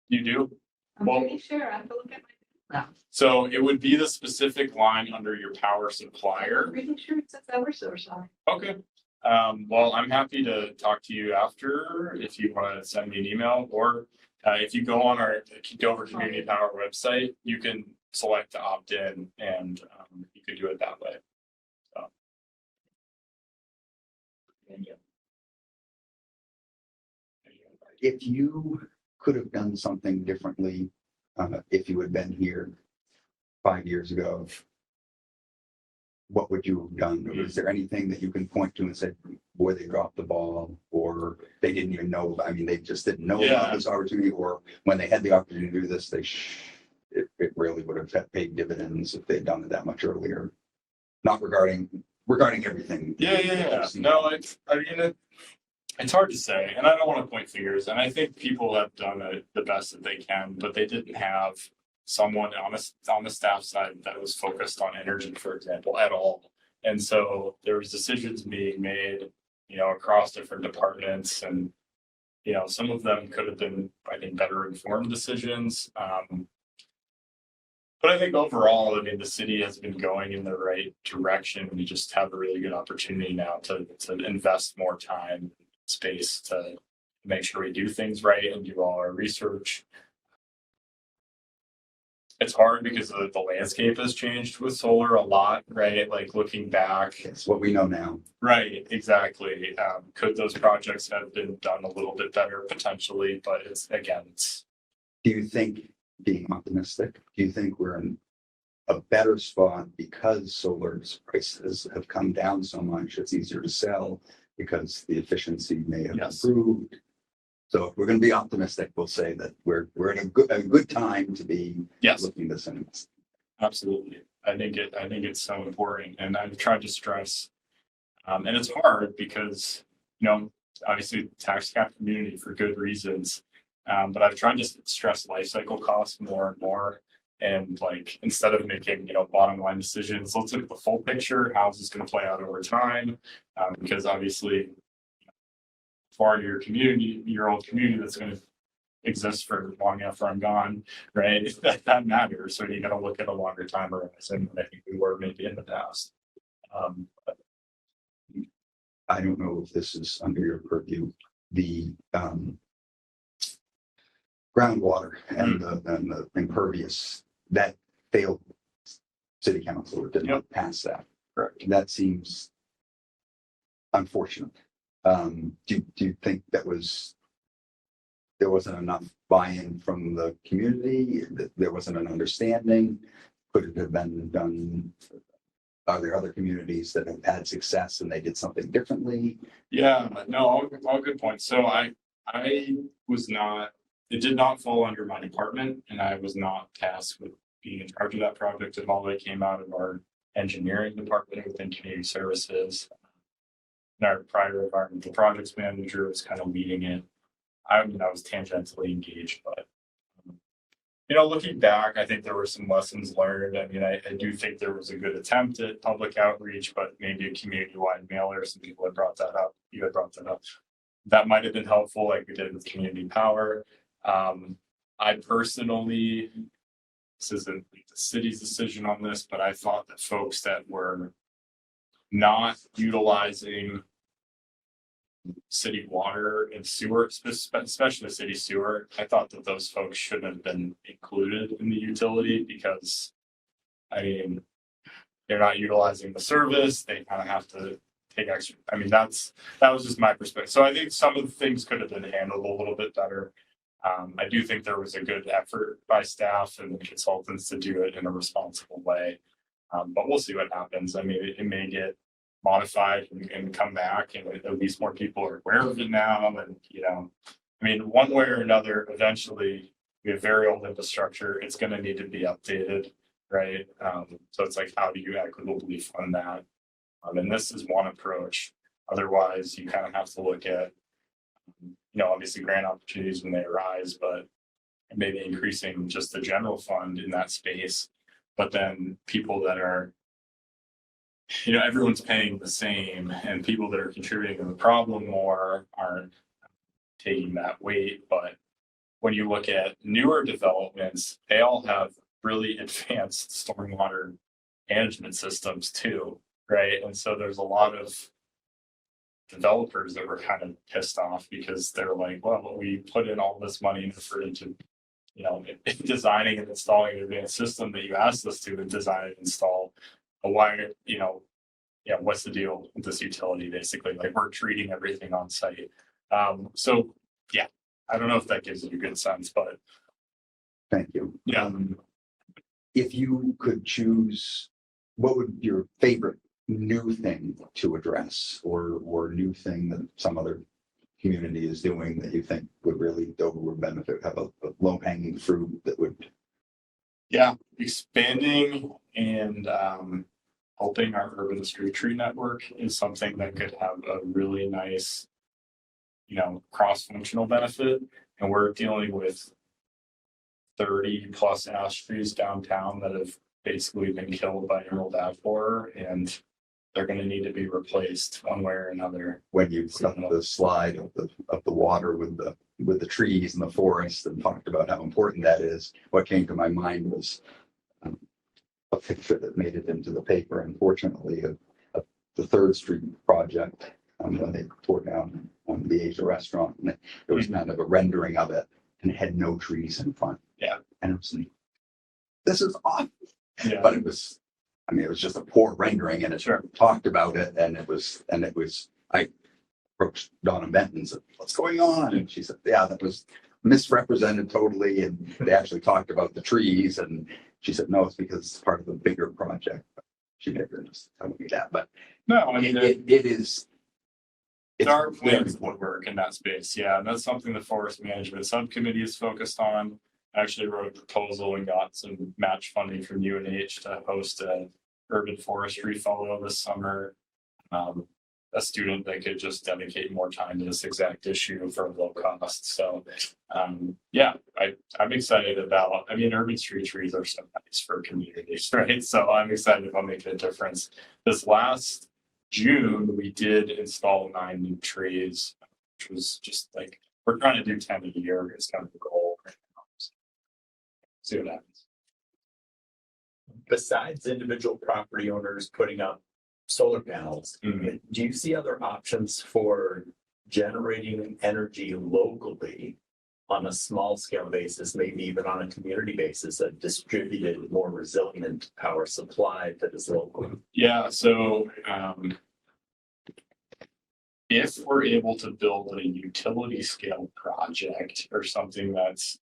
A: you do?
C: I'm
A: Well-
C: pretty sure I have to look at my.
A: So it would be the specific line under your power
C: I'm
A: supplier.
C: pretty sure it says every source on it.
A: Okay. Well, I'm happy to talk to you after if you want to send me an email or if you go on our Dover Community Power website, you can select to opt in and you could do it that way.
B: If you could have done something differently, if you had been here 5 years ago, what would you have done? Or is there anything that you can point to and say, boy, they dropped the ball, or they didn't even know, I mean, they just didn't know about
A: Yeah.
B: this opportunity, or when they had the opportunity to do this, it really would have paid dividends if they'd done it that much earlier. Not regarding everything.
A: Yeah. No, I mean, it's hard to say, and I don't want to point fingers, and I think people have done the best that they can, but they didn't have someone on the staff side that was focused on energy, for example, at all. And so there was decisions being made, you know, across different departments and, you know, some of them could have been, I think, better informed decisions. But I think overall, I mean, the city has been going in the right direction. We just have a really good opportunity now to invest more time, space to make sure we do things right and do all our research. It's hard because the landscape has changed with solar a lot, right? Like looking back.
B: It's what we know now.
A: Right, exactly. Could those projects have been done a little bit better potentially, but it's.
B: Do you think, being optimistic, do you think we're in a better spot because solar's prices have come down so much? It's easier to sell because the efficiency may have
A: Yes.
B: improved. So if we're going to be optimistic, we'll say that we're in a good time to be
A: Yes,
B: looking to send.
A: absolutely. I think it's so important and I've tried to stress. And it's hard because, you know, obviously tax cap community for good reasons. But I've tried to stress life cycle costs more and more. And like, instead of making, you know, bottom line decisions, let's look at the full picture. How is this going to play out over time? Because obviously, for your community, your old community that's going to exist for long after I'm gone, right? That matters. So you got to look at a longer time horizon than I think we were maybe in the past.
B: I don't know if this is under your purview, the groundwater and the impervious that failed city council or did not pass that.
A: Correct.
B: That seems unfortunate. Do you think there wasn't enough buy-in from the community, that there wasn't an understanding? Could it have been done? Are there other communities that have had success and they did something differently?
A: Yeah, no, all good points. So I was not, it did not fall under my department and I was not tasked with being in charge of that project. It all came out of our engineering department within community services. And our prior environmental projects manager was kind of leading it. I was tangentially engaged, but you know, looking back, I think there were some lessons learned. I mean, I do think there was a good attempt at public outreach, but maybe a community-wide mailer. Some people had brought that up. You had brought that up. That might have been helpful, like we did with community power. I personally, this isn't the city's decision on this, but I thought that folks that were not utilizing city water and sewer, especially city sewer, I thought that those folks shouldn't have been included in the utility because, I mean, they're not utilizing the service. They kind of have to take extra. I mean, that was just my perspective. So I think some of the things could have been handled a little bit better. I do think there was a good effort by staff and consultants to do it in a responsible way. But we'll see what happens. I mean, it may get modified and come back, and at least more people are aware of it now. And, I mean, one way or another, eventually we have very old infrastructure. It's going to need to be updated, right? So it's like, how do you equitably fund that? And this is one approach. Otherwise, you kind of have to look at, obviously grant opportunities when they arise, but maybe increasing just the general fund in that space. But then people that are, everyone's paying the same, and people that are contributing to the problem more aren't taking that weight. But when you look at newer developments, they all have really advanced stormwater management systems too, right? And so there's a lot of developers that were kind of pissed off because they're like, well, we put in all this money and effort into, designing and installing an advanced system that you asked us to design and install. But why, what's the deal with this utility? Basically, like, we're treating everything on site. So yeah, I don't know if that gives you a good sense, but
B: Thank you.
A: yeah.
B: If you could choose, what would your favorite new thing to address, or new thing that some other community is doing that you think would really would benefit, have a low hanging fruit that would?
A: Yeah, expanding and helping our urban street tree network is something that could have a really nice, cross-functional benefit. And we're dealing with 30 plus ash trees downtown that have basically been killed by emerald ash borer, and they're going to need to be replaced one way or another.
B: When you got the slide of the water with the trees and the forest and talked about how important that is, what came to my mind was a picture that made it into the paper, unfortunately, of the 3rd Street project when they tore down the Asia restaurant. And it was kind of a rendering of it, and it had no trees in front.
A: Yeah.
B: And it was like, this is awesome.
A: Yeah.
B: But it was just a poor rendering, and it talked about it, and it was, I approached Donna Benton and said, what's going on? And she said, yeah, that was misrepresented totally. And they actually talked about the trees, and she said, no, it's because it's part of a bigger project. She never just told me that, but
A: No, I mean,
B: it is.
A: there are plans that would work in that space. Yeah, and that's something the forest management subcommittee is focused on. I actually wrote a proposal and got some match funding from UNH to host a urban forestry fellow this summer. A student that could just dedicate more time to this exact issue for low cost. So yeah, I'm excited about, urban street trees are so nice for communities, right? So I'm excited about making a difference. This last June, we did install 9 new trees, which was just like, we're trying to do 10 a year is kind of the goal right now. So, see what happens.
D: Besides individual property owners putting up solar panels,
A: Mhm.
D: do you see other options for generating energy locally on a small scale basis, maybe even on a community basis, a distributed, more resilient power supply that is local?
A: Yeah, so if we're able to build a utility scale project or something that's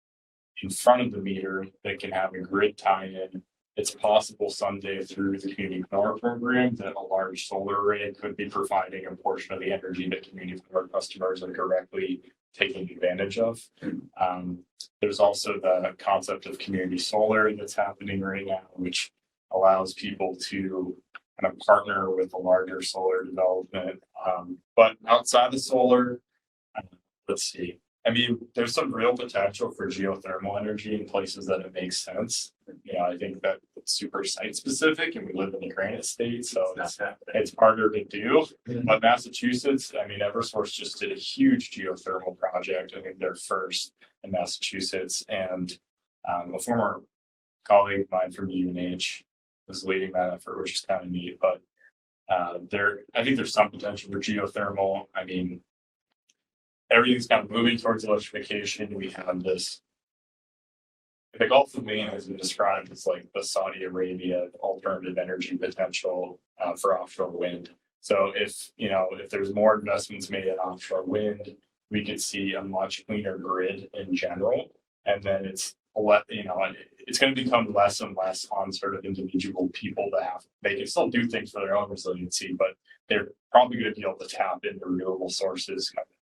A: in front of the meter that can have a grid tie-in, it's possible someday through the community power program that a large solar array could be providing a portion of the energy that community power customers are directly taking advantage of. There's also the concept of community solar that's happening right now, which allows people to kind of partner with a larger solar development. But outside of solar, let's see. There's some real potential for geothermal energy in places that it makes sense. I think that it's super site specific, and we live in the Granite State, so it's harder to do. But Massachusetts, Eversource just did a huge geothermal project. I think they're first in Massachusetts, and a former colleague of mine from UNH was leading that effort, which is kind of neat. But I think there's some potential for geothermal. Everything's kind of moving towards electrification. We have this, the Gulf of Maine has been described as like the Saudi Arabia alternative energy potential for offshore wind. So if, if there's more investments made in offshore wind, we could see a much cleaner grid in general. And then it's it's going to become less and less on sort of individual people to have. They can still do things for their own resiliency, but they're probably going to be able to tap into renewable sources kind of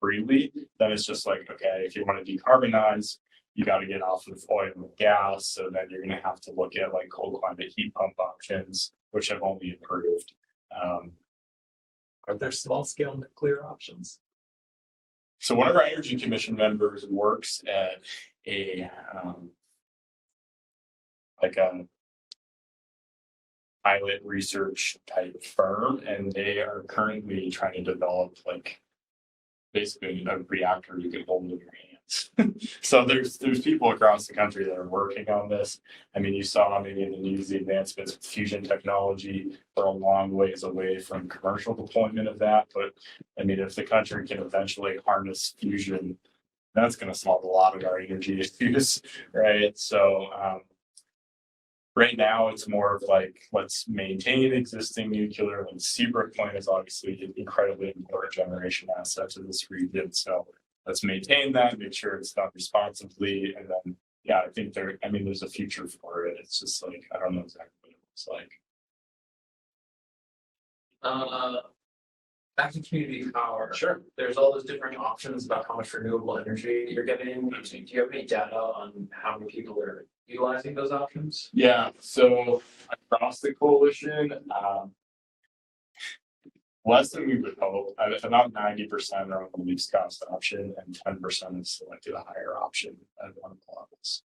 A: freely. Then it's just like, okay, if you want to decarbonize, you got to get off of oil and gas. So then you're going to have to look at like cold climate heat pump options, which have only improved.
D: Are there small scale nuclear options?
A: So one of our Energy Commission members works at a pilot research type firm, and they are currently trying to develop like basically a reactor you can hold in your hands. So there's people across the country that are working on this. I mean, you saw maybe in the news the advancements with fusion technology. We're a long ways away from commercial deployment of that, but I mean, if the country can eventually harness fusion, that's going to solve a lot of our energy issues, right? So right now it's more of like, let's maintain existing nuclear. And Seabrook plant is obviously an incredibly important generation asset to this region. So let's maintain that, make sure it's done responsibly. And then, yeah, I think there's a future for it. It's just like, I don't know exactly what it looks like.
E: Back to community power.
A: Sure.
E: There's all those different options about how much renewable energy you're getting. Do you have any data on how many people are utilizing those options?
A: Yeah, so across the coalition, less than we would hope. About 90% are on the least cost option, and 10% have selected a higher option at one of the levels.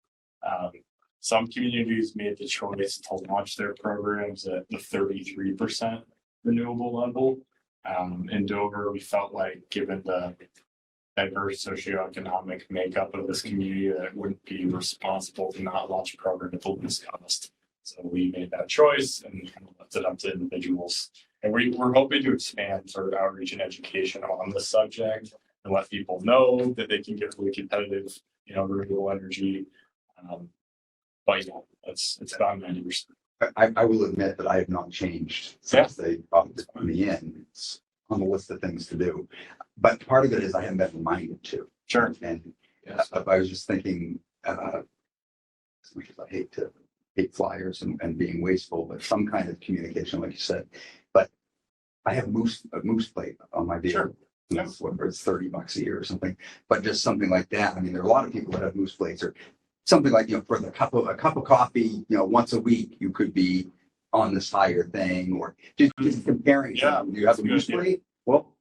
A: Some communities made the choice to launch their programs at the 33% renewable level. In Dover, we felt like, given the diverse socioeconomic makeup of this community, that it wouldn't be responsible to not launch a program at the least cost. So we made that choice and kind of left it up to individuals. And we're hoping to expand sort of outreach and education on this subject and let people know that they can get really competitive, renewable energy. But yeah, it's about 90%.
B: I will admit that I have not changed since they put me in. It's on the list of things to do. But part of it is I haven't been reminded to.
A: Sure.
B: And
E: Yes.
B: I was just thinking, as much as I hate flyers and being wasteful, but some kind of communication, like you said. But I have a moose plate on my vehicle.
A: Sure. Yeah.
B: It's $30 a year or something. But just something like that. I mean, there are a lot of people that have moose plates, or something like, for a cup of coffee, once a week, you could be on this higher thing, or just comparing.
A: Yeah,
B: You have a moose plate. Well,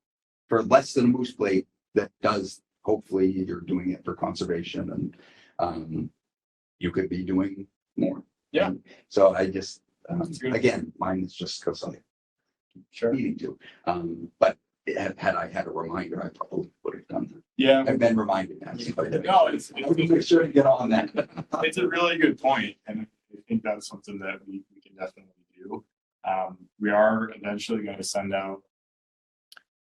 B: for less than a moose plate, that does, hopefully you're doing it for conservation, and you could be doing more.
A: Yeah.
B: And so I just,
A: good.
B: again, mine is just because I
A: Sure.
B: needing to. But had I had a reminder, I probably would have done that.
A: Yeah.
B: I've been reminded that.
A: No, it's
B: I would make sure to get on that.
A: it's a really good point, and I think that's something that we can definitely do. We are eventually going to send out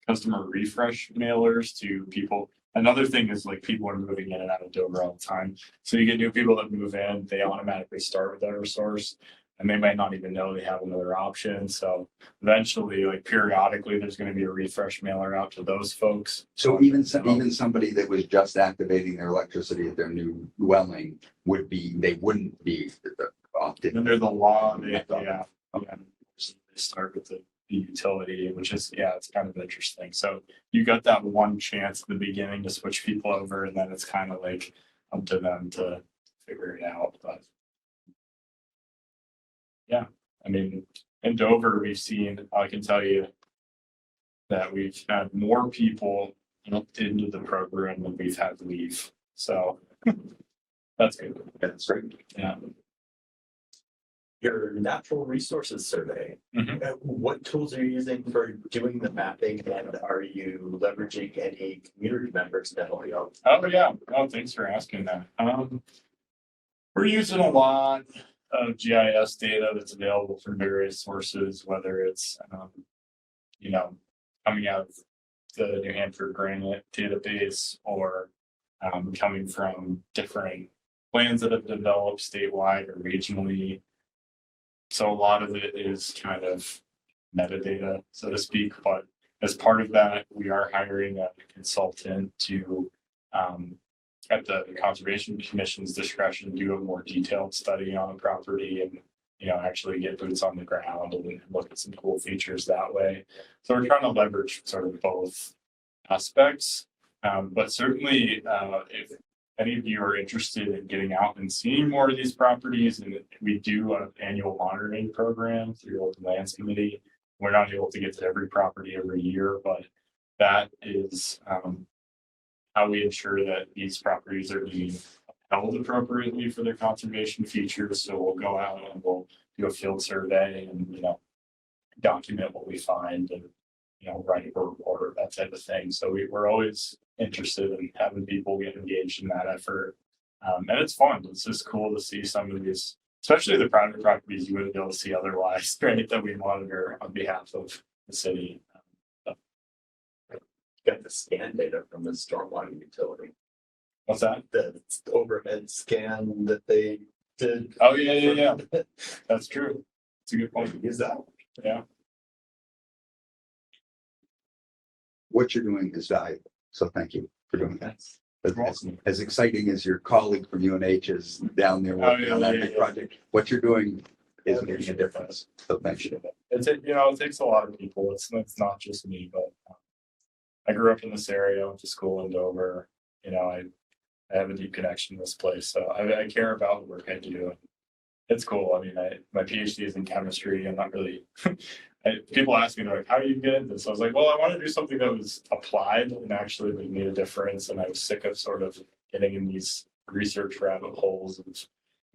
A: customer refresh mailers to people. Another thing is, like, people are moving in and out of Dover all the time. So you get new people that move in, they automatically start with Eversource, and they might not even know they have another option. So eventually, like, periodically, there's going to be a refresh mailer out to those folks.
B: So even somebody that was just activating their electricity at their new dwelling they wouldn't be opted.
A: Under the law, they start with the utility, which is, it's kind of interesting. So you got that one chance at the beginning to switch people over, and then it's kind of like up to them to figure it out. But yeah, I mean, in Dover, I can tell you that we've had more people opt into the program than we've had leave. So that's good.
B: That's great.
A: Yeah.
D: Your natural resources survey,
A: Mhm.
D: what tools are you using for doing the mapping, and are you leveraging any community members to help you out?
A: Oh, yeah. Oh, thanks for asking that. We're using a lot of GIS data that's available from various sources, whether it's, coming out of the New Hampshire Granite database, or coming from different plans that have developed statewide or regionally. So a lot of it is kind of metadata, so to speak, but as part of that, we are hiring a consultant to, at the Conservation Commission's discretion, do a more detailed study on the property and, you know, actually get boots on the ground and look at some cool features that way. So we're trying to leverage sort of both aspects. But certainly, if any of you are interested in getting out and seeing more of these properties, and we do an annual monitoring program through Open Lands Committee. We're not able to get to every property every year, but that is how we ensure that these properties are being held appropriately for their conservation features. So we'll go out and we'll do a field survey and, you know, document what we find and, you know, write a report, that type of thing. So we're always interested in having people get engaged in that effort. And it's fun. It's just cool to see some of these, especially the private properties you wouldn't be able to see otherwise, right? That we monitor on behalf of the city.
D: Got the scan data from the stormwater utility,
A: What's that?
D: the overhead scan that they did.
A: Oh, yeah. That's true. It's a good point.
D: Use that.
A: Yeah.
B: What you're doing is valuable. So thank you for doing that.
A: You're welcome.
B: As exciting as your colleague from UNH is down there working on that big project, what you're doing is making a difference. So thank you.
A: It takes a lot of people. It's not just me, but I grew up in this area, went to school in Dover. You know, I have a deep connection to this place, so I care about the work I do. It's cool. I mean, my PhD is in chemistry. I'm not really. People ask me, they're like, how do you get into this? I was like, well, I want to do something that was applied and actually would made a difference. And I was sick of sort of getting in these research rabbit holes. And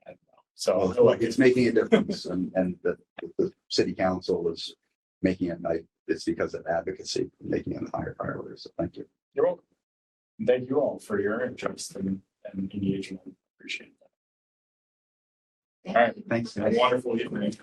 A: I don't know. So
B: Well, it's making a difference and the city council is making it nice. It's because of advocacy, making it a higher priority. So thank you.
A: You're welcome. And thank you all for your interest and engagement. Appreciate that. All right.
B: Thanks.
A: Have a wonderful evening.